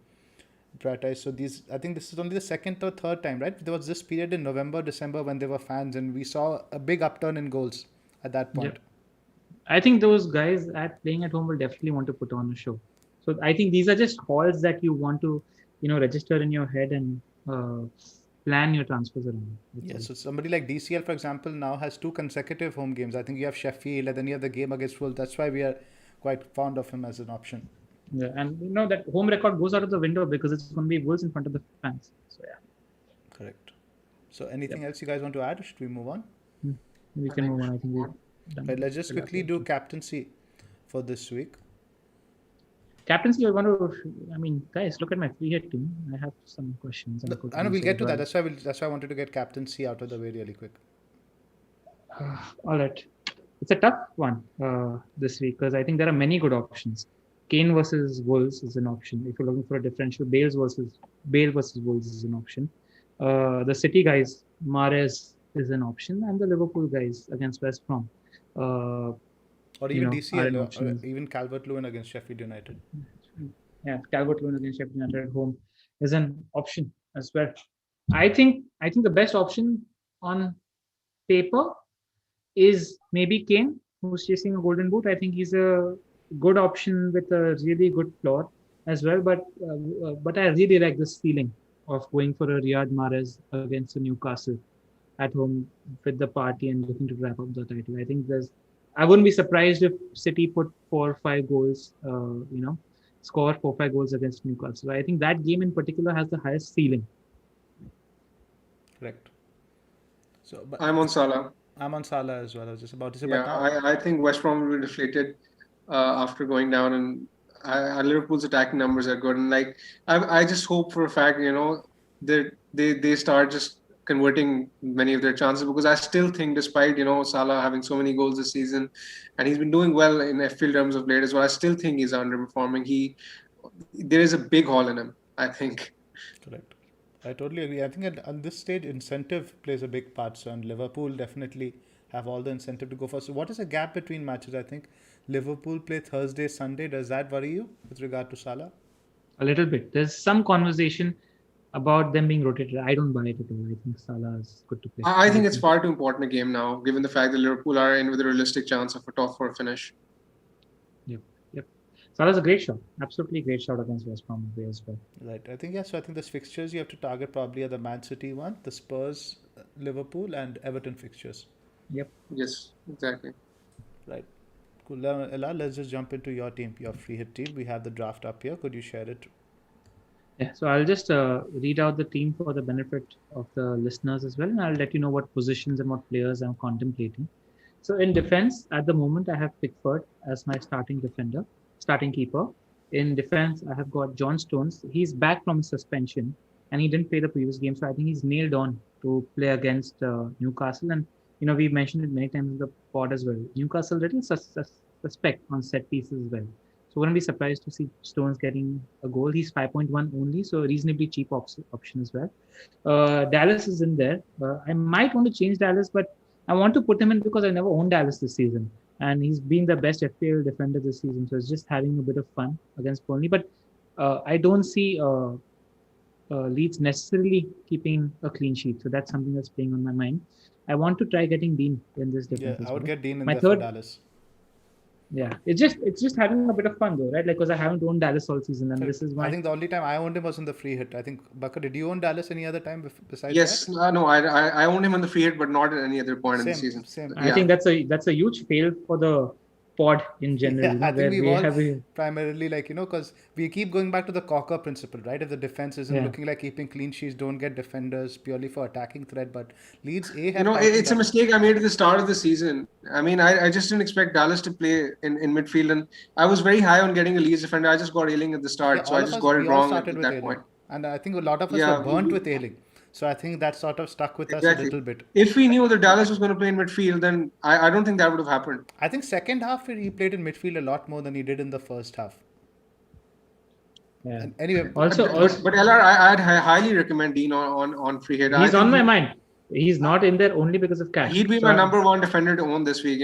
Right. So these, I think this is only the second or third time, right? There was this period in November, December when there were fans, and we saw a big upturn in goals at that point. Yep. I think those guys playing at home will definitely want to put on a show. So I think these are just halls that you want to, register in your head and plan your transfers around. Yeah, so somebody like DCL, for example, now has 2 consecutive home games. I think you have Sheffield and then you have the game against Wolves. That's why we are quite fond of him as an option. Yeah, and that home record goes out of the window because it's going to be Wolves in front of the fans. So yeah. Correct. So anything else you guys want to add, or should we move on? We can move on. I think we've done. Right, let's just quickly do captaincy for this week. Captaincy, guys, look at my free hit team. I have some questions. I know we'll get to that. That's why I wanted to get captaincy out of the way really quick. All right. It's a tough one this week because I think there are many good options. Kane versus Wolves is an option. If you're looking for a differential, Bale versus Wolves is an option. The City guys, Mahrez is an option, and the Liverpool guys against West Brom. Or even DCL, or even Calvert-Lewin against Sheffield United. Yeah, Calvert-Lewin against Sheffield United at home is an option as well. I think the best option on paper is maybe Kane, who's chasing a golden boot. I think he's a good option with a really good floor as well. But I really like this feeling of going for a Riyad Mahrez against a Newcastle at home with the party and looking to wrap up the title. I think I wouldn't be surprised if City put 4 or 5 goals, score 4 or 5 goals against Newcastle. I think that game in particular has the highest ceiling. Correct. So, but I'm on Salah. I'm on Salah as well. I was just about to say. Yeah, but I think West Brom will be deflated after going down, and Liverpool's attacking numbers are good. And I just hope for a fact, that they start just converting many of their chances, because I still think, despite Salah having so many goals this season, and he's been doing well in FPL terms of late as well, I still think he's underperforming. There is a big hole in him, I think. Correct. I totally agree. I think at this stage, incentive plays a big part. So, and Liverpool definitely have all the incentive to go first. So, what is the gap between matches? I think Liverpool play Thursday, Sunday. Does that worry you with regard to Salah? A little bit. There's some conversation about them being rotated. I don't buy it at all. I think Salah is good to play. I think it's far too important a game now, given the fact that Liverpool are in with a realistic chance of a top 4 finish. Yep. Salah's a great shot. Absolutely great shot against West Brom as well. Right. I think, so I think the fixtures you have to target probably are the Man City one, the Spurs, Liverpool, and Everton fixtures. Yep. Yes, exactly. Right. Cool. Ella, let's just jump into your team, your free hit team. We have the draft up here. Could you share it? Yeah, so I'll just read out the team for the benefit of the listeners as well, and I'll let you know what positions and what players I'm contemplating. So in defense, at the moment, I have Pickford as my starting keeper. In defense, I have got John Stones. He's back from suspension, and he didn't play the previous game, so I think he's nailed on to play against Newcastle. And we've mentioned it many times in the pod as well. Newcastle little suspect on set pieces as well. So wouldn't be surprised to see Stones getting a goal. He's 5.1 only, so a reasonably cheap option as well. Dallas is in there. I might want to change Dallas, but I want to put him in because I never owned Dallas this season. And he's been the best FPL defender this season. So it's just having a bit of fun against Burnley. But I don't see Leeds necessarily keeping a clean sheet. So that's something that's playing on my mind. I want to try getting Dean in this defense. Yeah, I would get Dean in there for Dallas. Yeah, it's just having a bit of fun though, right? Because I haven't owned Dallas all season, and this is why. I think the only time I owned him was in the free hit. I think, Bakar, did you own Dallas any other time besides Yes, that? No, I owned him on the free hit, but not at any other point in the season. Same. I think that's a huge fail for the pod in general. Yeah, I think we all primarily because we keep going back to the Cocker principle, right? If the defense isn't looking like keeping clean sheets, don't get defenders purely for attacking threat. But Leeds it's a mistake I made at the start of the season. I mean, I just didn't expect Dallas to play in midfield, and I was very high on getting a Leeds defender. I just got Ayling at the start, so I just got it wrong at that point. And I think a lot of us were burnt with Ayling. So I think that sort of stuck with us a Exactly. little bit. If we knew that Dallas was going to play in midfield, then I don't think that would have happened. I think second half he played in midfield a lot more than he did in the first half. Yeah. And anyway, But LR, I'd highly recommend Dean on free hit. He's on my mind. He's not in there only because of cash. He'd be my number one defender to own this week.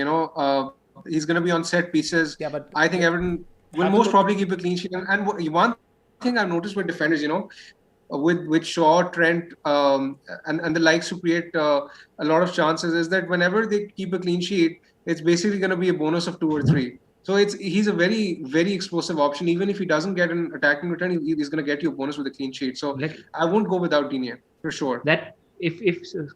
He's going to be on set pieces. Yeah, but I think Everton will most probably keep a clean sheet. And one thing I've noticed with defenders, with Shaw, Trent, and the likes who create a lot of chances, is that whenever they keep a clean sheet, it's basically going to be a bonus of 2 or 3. So he's a very, very explosive option. Even if he doesn't get an attacking return, he's going to get you a bonus with a clean sheet. So I won't go without Digne for sure. That if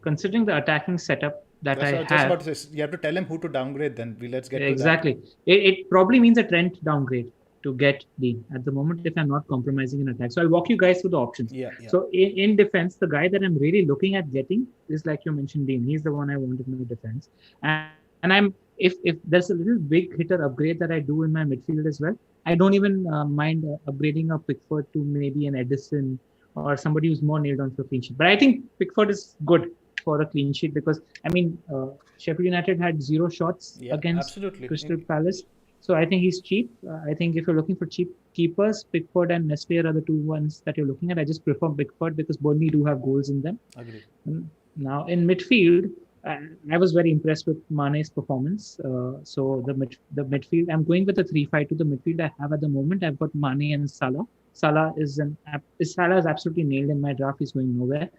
considering the attacking setup that I have, you have to tell him who to downgrade. Then let's get exactly. To that. It probably means a Trent downgrade to get Dean at the moment if I'm not compromising in attack. So I'll walk you guys through the options. Yeah. So in defense, the guy that I'm really looking at getting is, like you mentioned, Dean. He's the one I want in my defense, and I'm. If there's a little big hitter upgrade that I do in my midfield as well, I don't even mind upgrading a Pickford to maybe an Edison or somebody who's more nailed on for clean sheet. But I think Pickford is good for a clean sheet because, Sheffield United had 0 shots against Crystal Palace. So I think he's cheap. I think if you're looking for cheap keepers, Pickford and Nestle are the 2 ones that you're looking at. I just prefer Pickford because Burnley do have goals in them. Agreed. Now in midfield, I was very impressed with Mane's performance. So the midfield, I'm going with the 3-5-2. The midfield I have at the moment, I've got Mane and Salah. Salah is absolutely nailed in my draft. He's going nowhere.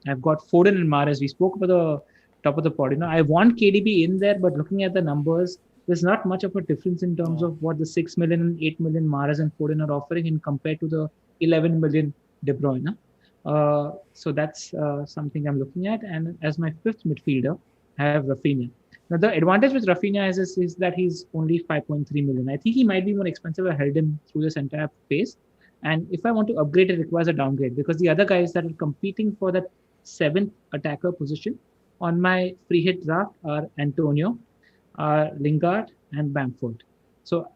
I've got Foden and Mahrez. We spoke about the top of the pod. I want KDB in there, but looking at the numbers, there's not much of a difference in terms of what the 6 million and 8 million Mahrez and Foden are offering in compared to the 11 million De Bruyne. So that's something I'm looking at. And as my 5th midfielder, I have Rafinha. Now, the advantage with Rafinha is that he's only 5.3 million. I think he might be more expensive. I held him through this entire phase. And if I want to upgrade, it requires a downgrade because the other guys that are competing for that 7th attacker position on my free hit draft are Antonio, Lingard, and Bamford. So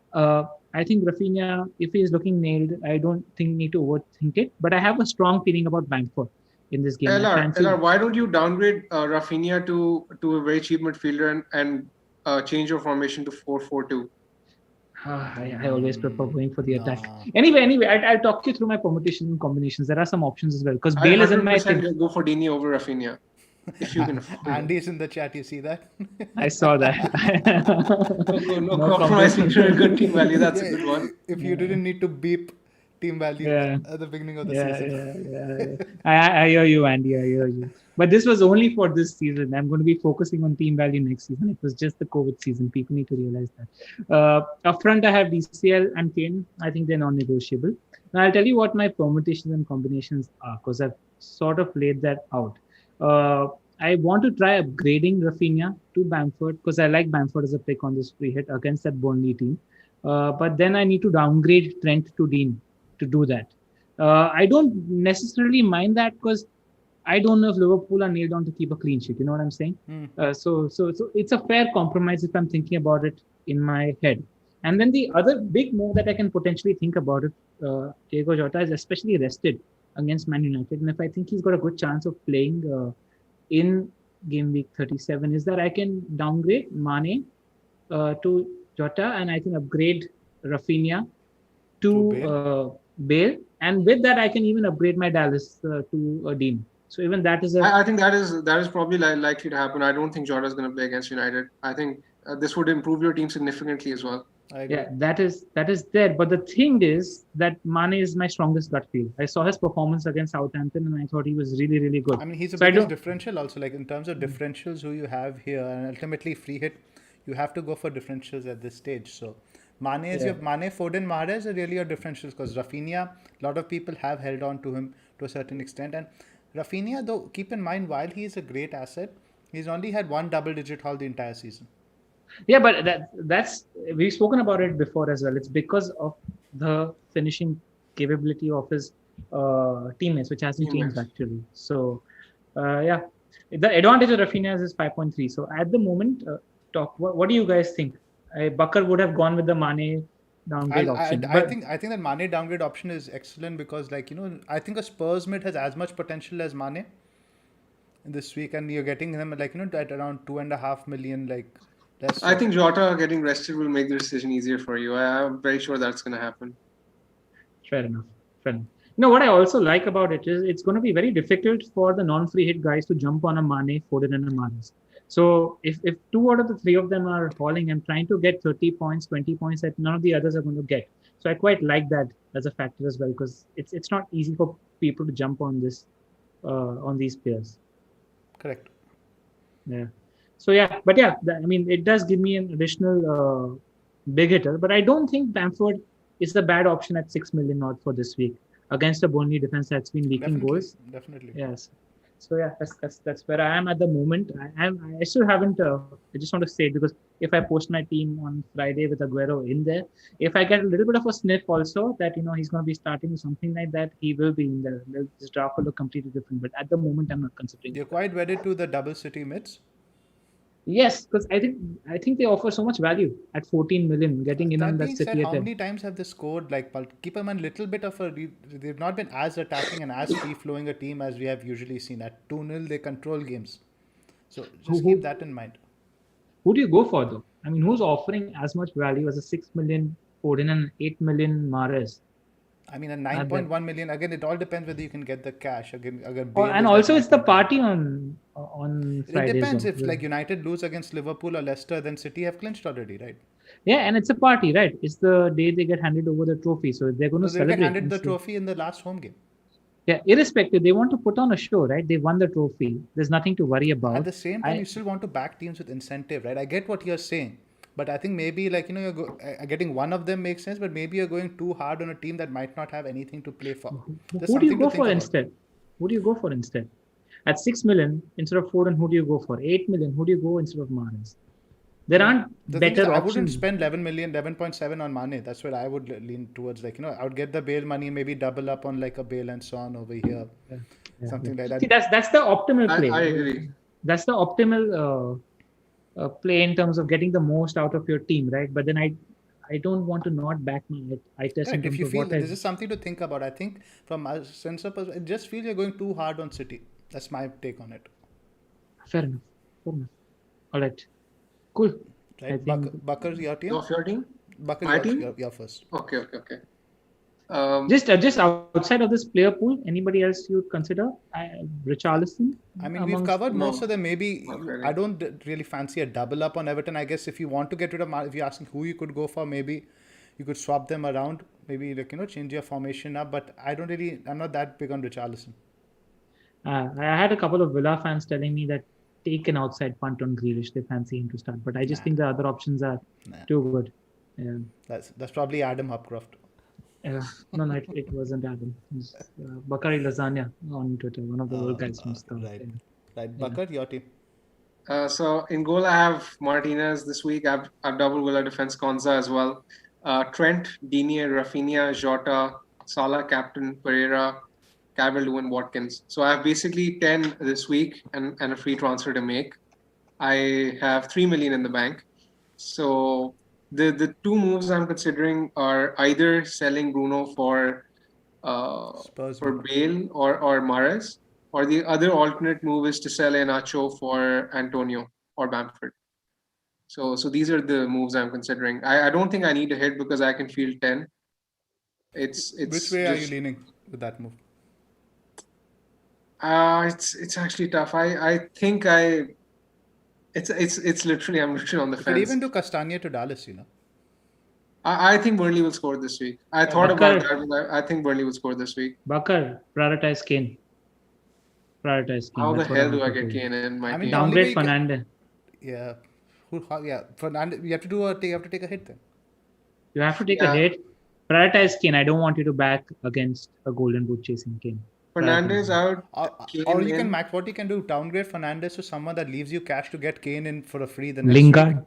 I think Rafinha, if he is looking nailed, I don't think need to overthink it. But I have a strong feeling about Bamford in this game. LR, why don't you downgrade Rafinha to a very cheap midfielder and change your formation to 4-4-2? I always prefer going for the attack. Anyway, I'll talk you through my permutations and combinations. There are some options as well because Bale is in my team. Go for Digne over Rafinha. If you can afford Andy's in the chat, you see that? I saw that. no compromising for a good team value. That's a good one. If you didn't need to beep team value at the beginning of the season. I hear you, Andy. I hear you. But this was only for this season. I'm going to be focusing on team value next season. It was just the COVID season. People need to realize that. Up front, I have DCL and Kane. I think they're non-negotiable. Now, I'll tell you what my permutations and combinations are because I've sort of laid that out. I want to try upgrading Rafinha to Bamford because I like Bamford as a pick on this free hit against that Burnley team. But then I need to downgrade Trent to Dean to do that. I don't necessarily mind that because I don't know if Liverpool are nailed on to keep a clean sheet. You know what I'm saying? So it's a fair compromise if I'm thinking about it in my head. And then the other big move that I can potentially think about it, Diego Jota is especially rested against Man United. And if I think he's got a good chance of playing in game week 37, is that I can downgrade Mane to Jota and I can upgrade Rafinha to Bale. And with that, I can even upgrade my Dallas to Dean. So even that is I think that is probably likely to happen. I don't think Jota is going to play against United. I think this would improve your team significantly as well. Yeah, that is there. But the thing is that Mane is my strongest gut feel. I saw his performance against Southampton and I thought he was really, really good. I mean, he's a biggest differential also. Like in terms of differentials who you have here and ultimately free hit, you have to go for differentials at this stage. So Mane, Foden, Mahrez are really your differentials because Rafinha, a lot of people have held on to him to a certain extent. And Rafinha, though, keep in mind, while he is a great asset, he's only had 1 double-digit haul the entire season. Yeah, but that's we've spoken about it before as well. It's because of the finishing capability of his teammates, which hasn't changed actually. So, the advantage of Rafinha is 5.3. So at the moment, what do you guys think? Bakar would have gone with the Mane downgrade option. I think that Mane downgrade option is excellent because, like, I think a Spurs mid has as much potential as Mane this week, and you're getting him like at around 2.5 million. Like, less. I think Jota getting rested will make the decision easier for you. I'm very sure that's going to happen. Fair enough. What I also like about it is it's going to be very difficult for the non-free hit guys to jump on a Mane, Foden, and a Mahrez. So if 2 out of the 3 of them are hauling and trying to get 30 points, 20 points that none of the others are going to get. So I quite like that as a factor as well, because it's not easy for people to jump on this on these players. Correct. Yeah. So it does give me an additional big hitter, but I don't think Bamford is the bad option at 6 million odd for this week against a Burnley defense that's been leaking goals. Definitely. Yes. So that's where I am at the moment. I still haven't. I just want to say it because if I post my team on Friday with Aguero in there, if I get a little bit of a sniff also that he's going to be starting or something like that, he will be in there. This draft will look completely different. But at the moment, I'm not considering. You're quite wedded to the double city mids. Yes, because I think they offer so much value at 14 million. Getting in on that City. How many times have they scored? Like, keep them a little bit of a. They've not been as attacking and as free flowing a team as we have usually seen. At 2-0, they control games. So just keep that in mind. Who do you go for though? I mean, who's offering as much value as a 6 million Foden and 8 million Mahrez? I mean, a 9.1 million. Again, it all depends whether you can get the cash. And also, it's the party on Friday. It depends. If like United lose against Liverpool or Leicester, then City have clinched already, right? Yeah, and it's a party, right? It's the day they get handed over the trophy, so they're going to celebrate. They get handed the trophy in the last home game. Yeah, irrespective, they want to put on a show, right? They won the trophy. There's nothing to worry about. At the same time, you still want to back teams with incentive, right? I get what you're saying. But I think maybe you're getting one of them makes sense, but maybe you're going too hard on a team that might not have anything to play for. Who do you go for instead? Who do you go for instead? At 6 million instead of Foden, who do you go for? 8 million, who do you go instead of Mahrez? There aren't better options. I wouldn't spend 11.7 on Mane. That's where I would lean towards. I would get the Bale money, maybe double up on like a Bale and Son over here, something like that. See, that's the optimal play. I agree. That's the optimal play in terms of getting the most out of your team, right? But then I don't want to not back my eye test. Right, if you feel this is something to think about, I think from a sense of it just feels you're going too hard on City. That's my take on it. Fair enough. All right. Cool. Right. Bakar, your team? Of your team? Bakar, my team? Your first. Okay. Just outside of this player pool, anybody else you'd consider? Richarlison? I mean, we've covered most of them. Maybe I don't really fancy a double up on Everton. I guess if you want to get rid of, if you're asking who you could go for, maybe you could swap them around. Maybe change your formation up. But I'm not that big on Richarlison. I had a couple of Villa fans telling me that take an outside punt on Grealish. They fancy him to start, but I just think the other options are too good. Yeah, that's probably Adam Hopcroft. No, it wasn't Adam. Bakari Lasagna on Twitter, one of the old guys from Star. Right. Bakar, your team. So in goal, I have Martinez this week. I've double Villa defense Konza as well. Trent, Digne, Rafinha, Jota, Salah, Captain, Pereira, Calvert-Lewin, Watkins. So I have basically 10 this week and a free transfer to make. I have 3 million in the bank. So the two moves I'm considering are either selling Bruno for Bale or Mahrez, or the other alternate move is to sell Iheanacho for Antonio or Bamford. So these are the moves I'm considering. I don't think I need a hit because I can field 10. It's which way are you leaning with that move? It's actually tough. I think it's literally I'm literally on the fence. You could even do Castagne to Dallas, I think Burnley will score this week. I thought about that, but I think Burnley will score this week. Bakar, prioritize Kane. How the hell do I get Kane in my team? Downgrade Fernandes. Yeah. Fernandes, you have to take a hit then. You have to take a hit. Prioritize Kane. I don't want you to back against a golden boot chasing Kane. Fernandes out. Or you can max what you can do, downgrade Fernandes to someone that leaves you cash to get Kane in for a free the next Lingard.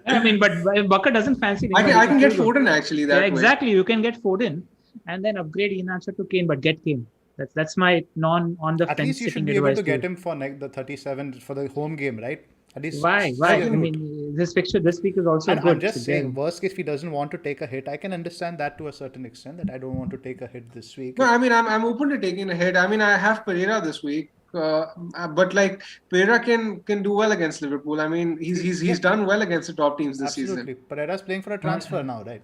I mean, but if Bakar doesn't fancy Lingard, I can get Foden actually that way. Exactly. You can get Foden and then upgrade Iheanacho to Kane, but get Kane. That's my on the At fence. least you should be able to get him for the 37 for the home game, right? At least why? I mean, this fixture this week is also And good. I'm just So saying, worst case, if he doesn't want to take a hit, I can understand that to a certain extent, that I don't want to take a hit this week. No, I mean I'm open to taking a hit. I mean I have Pereira this week, but like Pereira can do well against Liverpool. I mean he's done well against the top teams this Absolutely. season. Pereira's playing for a transfer now, right?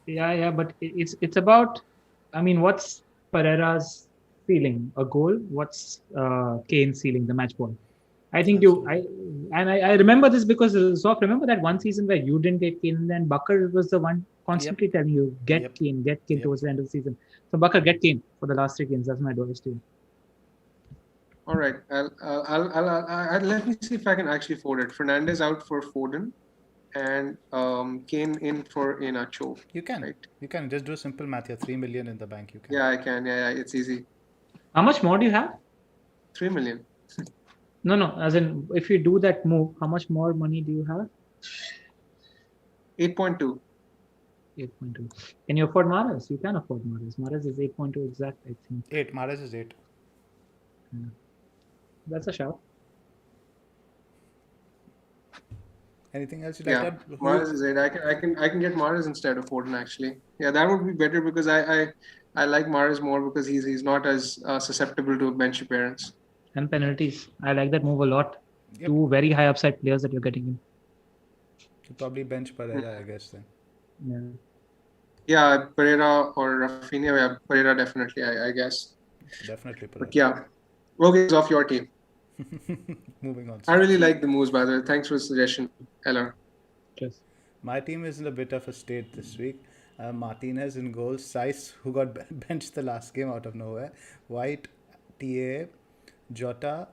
yeah, but it's about. I mean, what's Pereira's ceiling? A goal? What's Kane's ceiling? The match ball. I think I remember this because Zoff, remember that one season where you didn't get Kane and Bakar was the one constantly telling you get Kane towards the end of the season. So Bakar, get Kane for the last 3 games. That's my advice to you. All right, I'll let me see if I can actually afford it. Fernandez out for Foden, and Kane in for Iheanacho. You can. Right. You can just do a simple math here. 3 million in the bank. You can. Yeah, I can. Yeah, it's easy. How much more do you have? 3 million. No. As in, if you do that move, how much more money do you have? 8.2. 8.2. Can you afford Mahrez? You can afford Mahrez. Mahrez is 8.2 exact, I think. 8. Mahrez is 8. Yeah. That's a shout. Anything else you Yeah, like that? Mahrez is 8. I can get Mahrez instead of Foden actually. Yeah, that would be better because I like Mahrez more because he's not as susceptible to bench appearance. And penalties. I like that move a lot. Yep. 2 very high upside players that you're getting in. You probably bench Pereira, I guess then. Yeah. Yeah, Pereira or Rafinha. Yeah, Pereira definitely. I guess. Definitely Pereira. But yeah. Okay, it's off your team. Moving on. I really like the moves, by the way. Thanks for the suggestion, Ella. Yes. My team is in a bit of a state this week. Martinez in goal. Saiss, who got benched the last game out of nowhere. White, TA, Jota,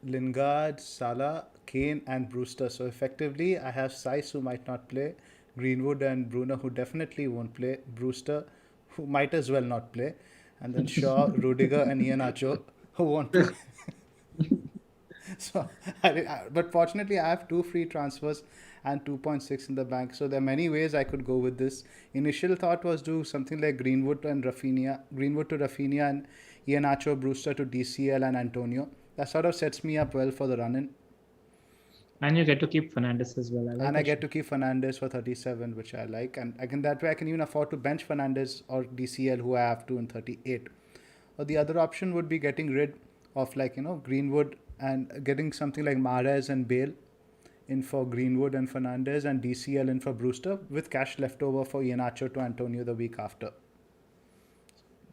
Lingard, Salah, Kane and Brewster. So effectively, I have Saiss, who might not play. Greenwood and Bruno, who definitely won't play. Brewster, who might as well not play. And then Shaw, Rudiger and Iheanacho, who won't play. So, but fortunately, I have 2 free transfers and 2.6 in the bank. So there are many ways I could go with this. Initial thought was do something like Greenwood to Rafinha and Iheanacho, Brewster to DCL and Antonio. That sort of sets me up well for the run-in. And you get to keep Fernandes as well. I get to keep Fernandes for 37, which I like. And that way I can even afford to bench Fernandes or DCL, who I have to in 38. Or the other option would be getting rid of Greenwood and getting something like Mahrez and Bale in for Greenwood and Fernandes and DCL in for Brewster with cash left over for Iheanacho to Antonio the week after.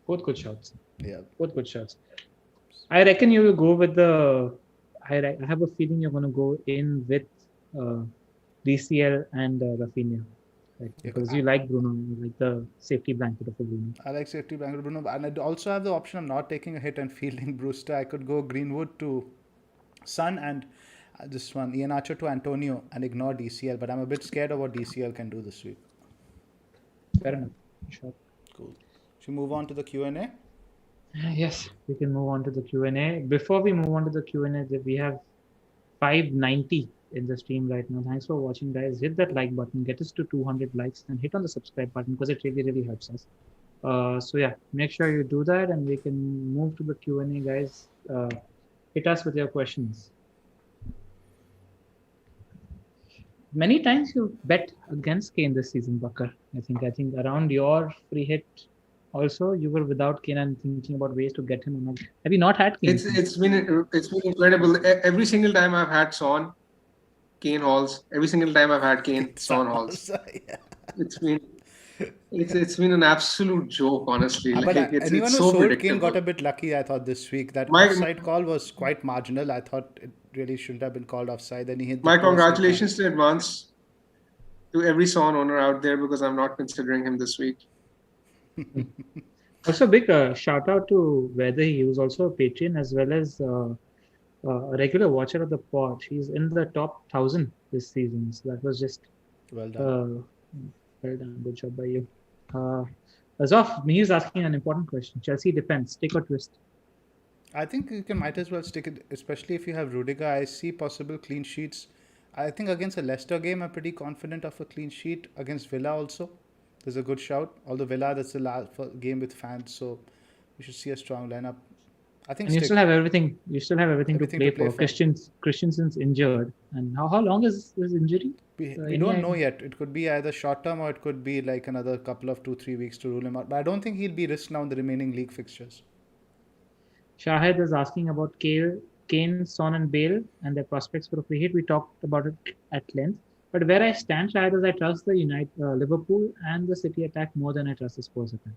Both good shots. Yeah. Both good shots. I reckon you will go with I have a feeling you're going to go in with DCL and Rafinha. Right? Because you like Bruno, you like the safety blanket of Bruno. I like safety blanket of Bruno. And I also have the option of not taking a hit and fielding Brewster. I could go Greenwood to Son and this one, Iheanacho to Antonio and ignore DCL. But I'm a bit scared of what DCL can do this week. Fair enough. Sure. Cool. Should we move on to the Q&A? Yes, we can move on to the Q&A. Before we move on to the Q&A, we have 590 in the stream right now. Thanks for watching, guys. Hit that like button, get us to 200 likes, and hit on the subscribe button because it really, really helps us. So yeah, make sure you do that, and we can move to the Q&A, guys. Hit us with your questions. Many times you bet against Kane this season, Bakar. I think around your free hit. Also, you were without Kane and thinking about ways to get him on. Have you not had Kane? It's been incredible. Every single time I've had Son, Kane hauls. Every single time I've had Kane, Son hauls. Yeah. It's been an absolute joke, honestly. But anyone who so sold Kane got a bit lucky, I thought, this week. That offside call was quite marginal. I thought it really shouldn't have been called offside. Then he hit. My congratulations in advance to every Son owner out there because I'm not considering him this week. Also, big shout out to Whether. He was also a patron as well as a regular watcher of the pod. He's in the top 1,000 this season. So that was just well done. Well done. Good job by you. Zoph, he's asking an important question. Chelsea defense, stick or twist? I think you might as well stick it, especially if you have Rudiger. I see possible clean sheets. I think against a Leicester game, I'm pretty confident of a clean sheet. Against Villa also, there's a good shout. Although Villa, that's the last game with fans, so we should see a strong lineup. I think And you stick. still have everything. You still have everything to Everything to play play for. for. Christensen's injured, and how long is his injury? We Any don't know idea? yet. It could be either short term or it could be like another couple of 2-3 weeks to rule him out. But I don't think he'll be risked now in the remaining league fixtures. Shahid is asking about Kane, Son, and Bale and their prospects for a free hit. We talked about it at length. But where I stand, Shahid, is I trust the Liverpool and the City attack more than I trust the Spurs attack.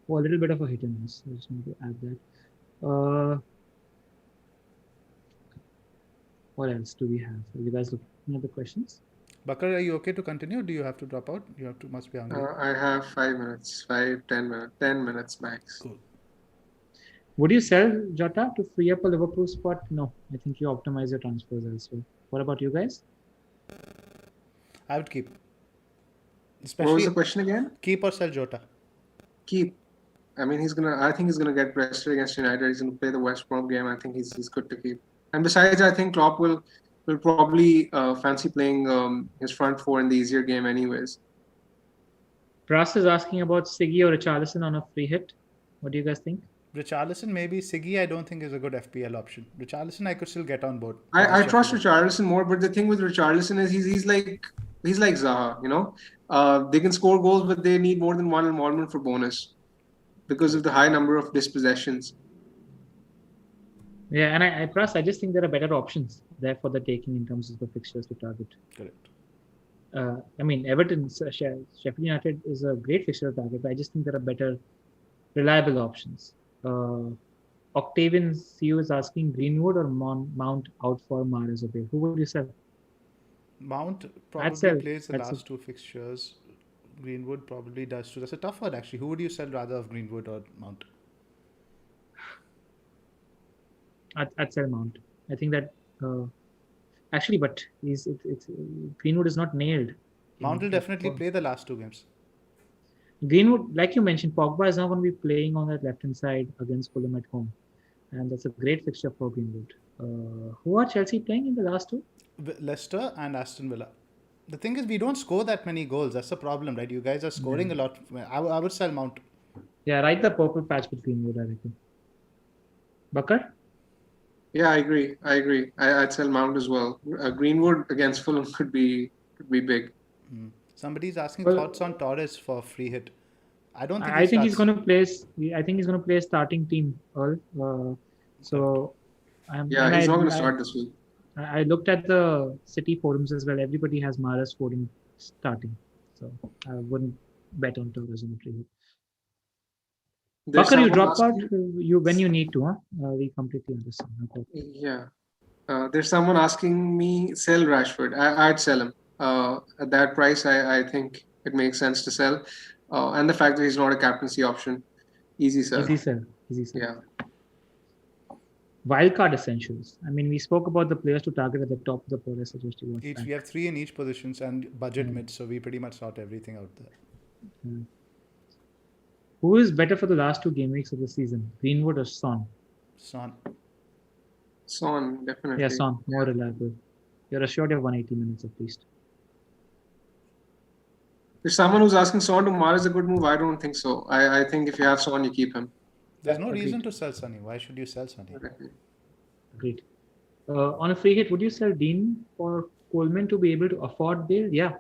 Oh, a little bit of a hit and miss. I just want to add that. What else do we have? Are you guys looking at the questions? Bakar, are you okay to continue? Do you have to drop out? You have to. Must be hungry. I have 5 minutes, 5, 10 minutes, 10 minutes max. Cool. Would you sell Jota to free up a Liverpool spot? No, I think you optimize your transfers elsewhere. What about you guys? I would keep. What was Especially the question again? keep or sell Jota. Keep. I mean, I think he's gonna get rested against United. He's gonna play the West Brom game. I think he's good to keep. And besides, I think Klopp will probably fancy playing his front four in the easier game anyways. Pras is asking about Siggy or Richarlison on a free hit. What do you guys think? Richarlison, maybe. Siggy, I don't think is a good FPL option. Richarlison, I could still get on board. I trust Richarlison more, but the thing with Richarlison is he's like Zaha, you know. They can score goals, but they need more than one involvement for bonus because of the high number of dispossessions. Yeah, and I just think there are better options there for the taking in terms of the fixtures to target. Correct. I mean, Sheffield United is a great fixture to target, but I just think there are better, reliable options. Octavian CU is asking Greenwood or Mount out for Mahrez or Bale. Who would you sell? Mount sell. probably plays the I'd last two fixtures. Greenwood probably does too. That's a tough one, actually. Who would you sell rather of Greenwood or Mount? I'd sell Mount. I think that actually, but Greenwood is not nailed. Mount will definitely play the last two games. Greenwood, like you mentioned, Pogba is not going to be playing on that left-hand side against Fulham at home. And that's a great fixture for Greenwood. Who are Chelsea playing in the last two? Leicester and Aston Villa. The thing is, we don't score that many goals. That's the problem, right? You guys are scoring a lot. I would sell Mount. Yeah, right, the purple patch with Greenwood, I reckon. Bakar? Yeah, I agree. I'd sell Mount as well. Greenwood against Fulham could be big. Somebody's asking thoughts on Torres for free hit. I don't think. I think he's going to play. I think he's going to play a starting team. he's not going to start this week. I looked at the City forums as well. Everybody has Mahrez starting, so I wouldn't bet on Torres on the free hit. Bakar, you drop out when you need to, huh? We completely understand. Okay. Yeah. There's someone asking me sell Rashford. I'd sell him. At that price, I think it makes sense to sell. And the fact that he's not a captaincy option, easy sell. Easy sell. Yeah. Wildcard essentials. I mean, we spoke about the players to target at the top of the pole. I suggest you watch that. We have 3 in each positions and budget mid, so we pretty much sort everything out there. Who is better for the last 2 game weeks of the season? Greenwood or Son? Son, definitely. Yeah, Son, more reliable. You're assured of 180 minutes at least. If someone who's asking Son to Mahrez is a good move, I don't think so. I think if you have Son, you keep him. There's no reason to sell Sonny. Why should you sell Sonny? Agreed. On a free hit, would you sell Dean or Coleman to be able to afford Bale? Yeah,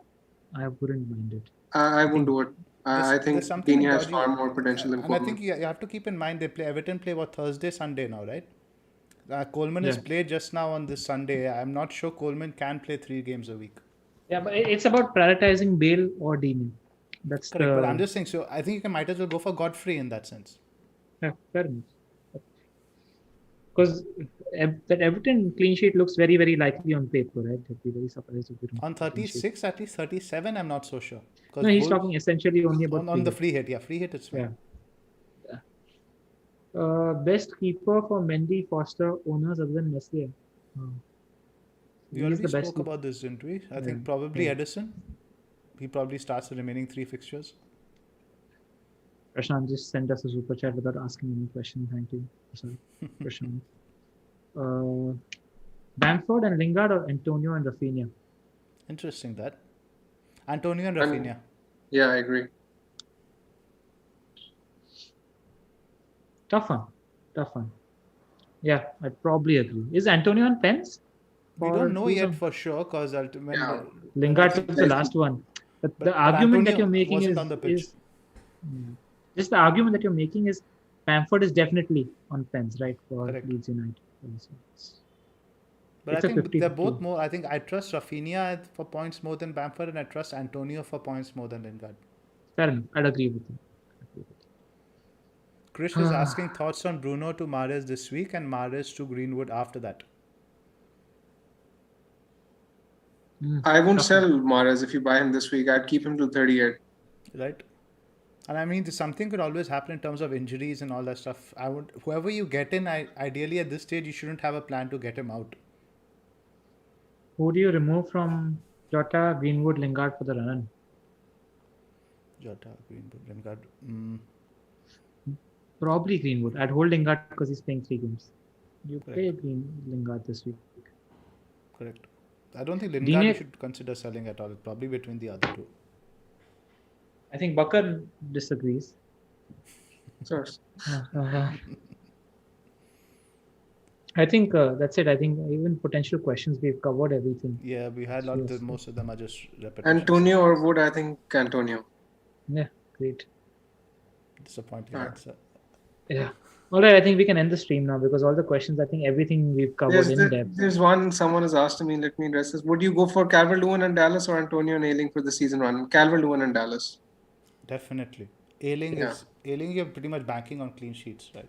I wouldn't mind it. I wouldn't do it. I think Dean has far more potential than Coleman. And I think you have to keep in mind Everton play Thursday, Sunday now, right? Coleman is played just now on this Sunday. I'm not sure Coleman can play 3 games a week. Yeah, but it's about prioritizing Bale or Dean. That's correct. But I'm just saying, so I think you might as well go for Godfrey in that sense. Yeah, fair enough. Because that Everton clean sheet looks very, very likely on paper, right? I'd be very surprised if we don't. On 36, at least 37, I'm not so sure. No, he's talking essentially only about on the free hit. Yeah, free hit, it's fine. Yeah. Best keeper for Mendy, Foster owners other than Meslier. We already spoke about this, didn't we? I think probably Edison. He probably starts the remaining 3 fixtures. Prashant just sent us a super chat without asking any question. Thank you. Sorry, Prashant. Bamford and Lingard or Antonio and Rafinha? Interesting that. Antonio and Rafinha. Yeah, I agree. Tough one. Yeah, I'd probably agree. Is Antonio on pens? We Or don't know who's yet on- for sure because Yeah. Lingard took the last one. But the but argument that Antonio you're making wasn't on the pitch. Hmm. Just the argument that you're making is Bamford is definitely on pens, right, for Correct. Leeds United. So But I it's a think they're 50-50. both more. I think I trust Rafinha for points more than Bamford, and I trust Antonio for points more than Lingard. Fair enough. I'd agree with you. Krish is asking thoughts on Bruno to Mahrez this week and Mahrez to Greenwood after that. I won't Tough sell Mahrez if you buy him this week. I'd keep him till 38. Right? And I mean, something could always happen in terms of injuries and all that stuff. I would, whoever you get in, ideally at this stage, you shouldn't have a plan to get him out. Who do you remove from Jota, Greenwood, Lingard for the run? Jota, Greenwood, Lingard. Probably Greenwood. I'd hold Lingard because he's playing 3 games. You Correct. play Lingard this week. Correct. I don't think Lingard you Dine, should consider selling at all. Probably between the other two. I think Bakar disagrees. So, I think that's it. I think even potential questions, we've covered everything. Yeah, we had Yes. most of them are just repetitions. Antonio or Wood, I think Antonio. Yeah, great. Disappointing Alright. answer. Yeah. All right, I think we can end the stream now because all the questions, I think everything we've covered in depth. There's one someone has asked me. Let me address this. Would you go for Calvert-Lewin and Dallas or Antonio and Ayling for the season run? Calvert-Lewin and Dallas. Definitely. Ayling Yeah. Ayling, you're pretty much banking on clean sheets, right?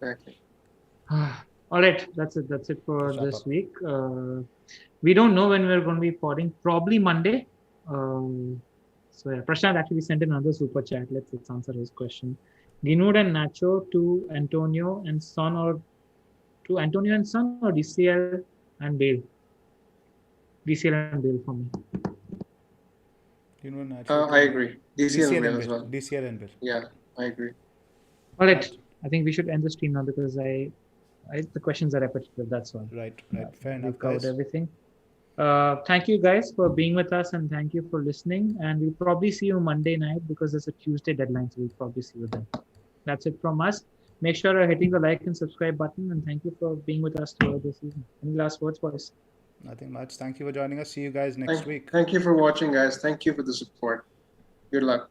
Exactly. All right, that's it. That's it for Let's wrap this up. week. We don't know when we're going to be podding. Probably Monday. So yeah, Prashant actually sent in another super chat. Let's answer his question. Greenwood and Nacho to Antonio and Son, or to Antonio and Son, or DCL and Bale? DCL and Bale for me. You know, naturally. I agree. DCL and Bale as Bill. well. DCL and Bill. Yeah, I agree. All right, I think we should end the stream now because the questions are repetitive. That's all. Right. Fair enough, We've covered guys. everything. Thank you guys for being with us and thank you for listening. And we'll probably see you Monday night because it's a Tuesday deadline, so we'll probably see you then. That's it from us. Make sure you're hitting the like and subscribe button, and thank you for being with us throughout the season. Any last words, boys? Nothing much. Thank you for joining us. See you guys next week. Thank you for watching, guys. Thank you for the support. Good luck.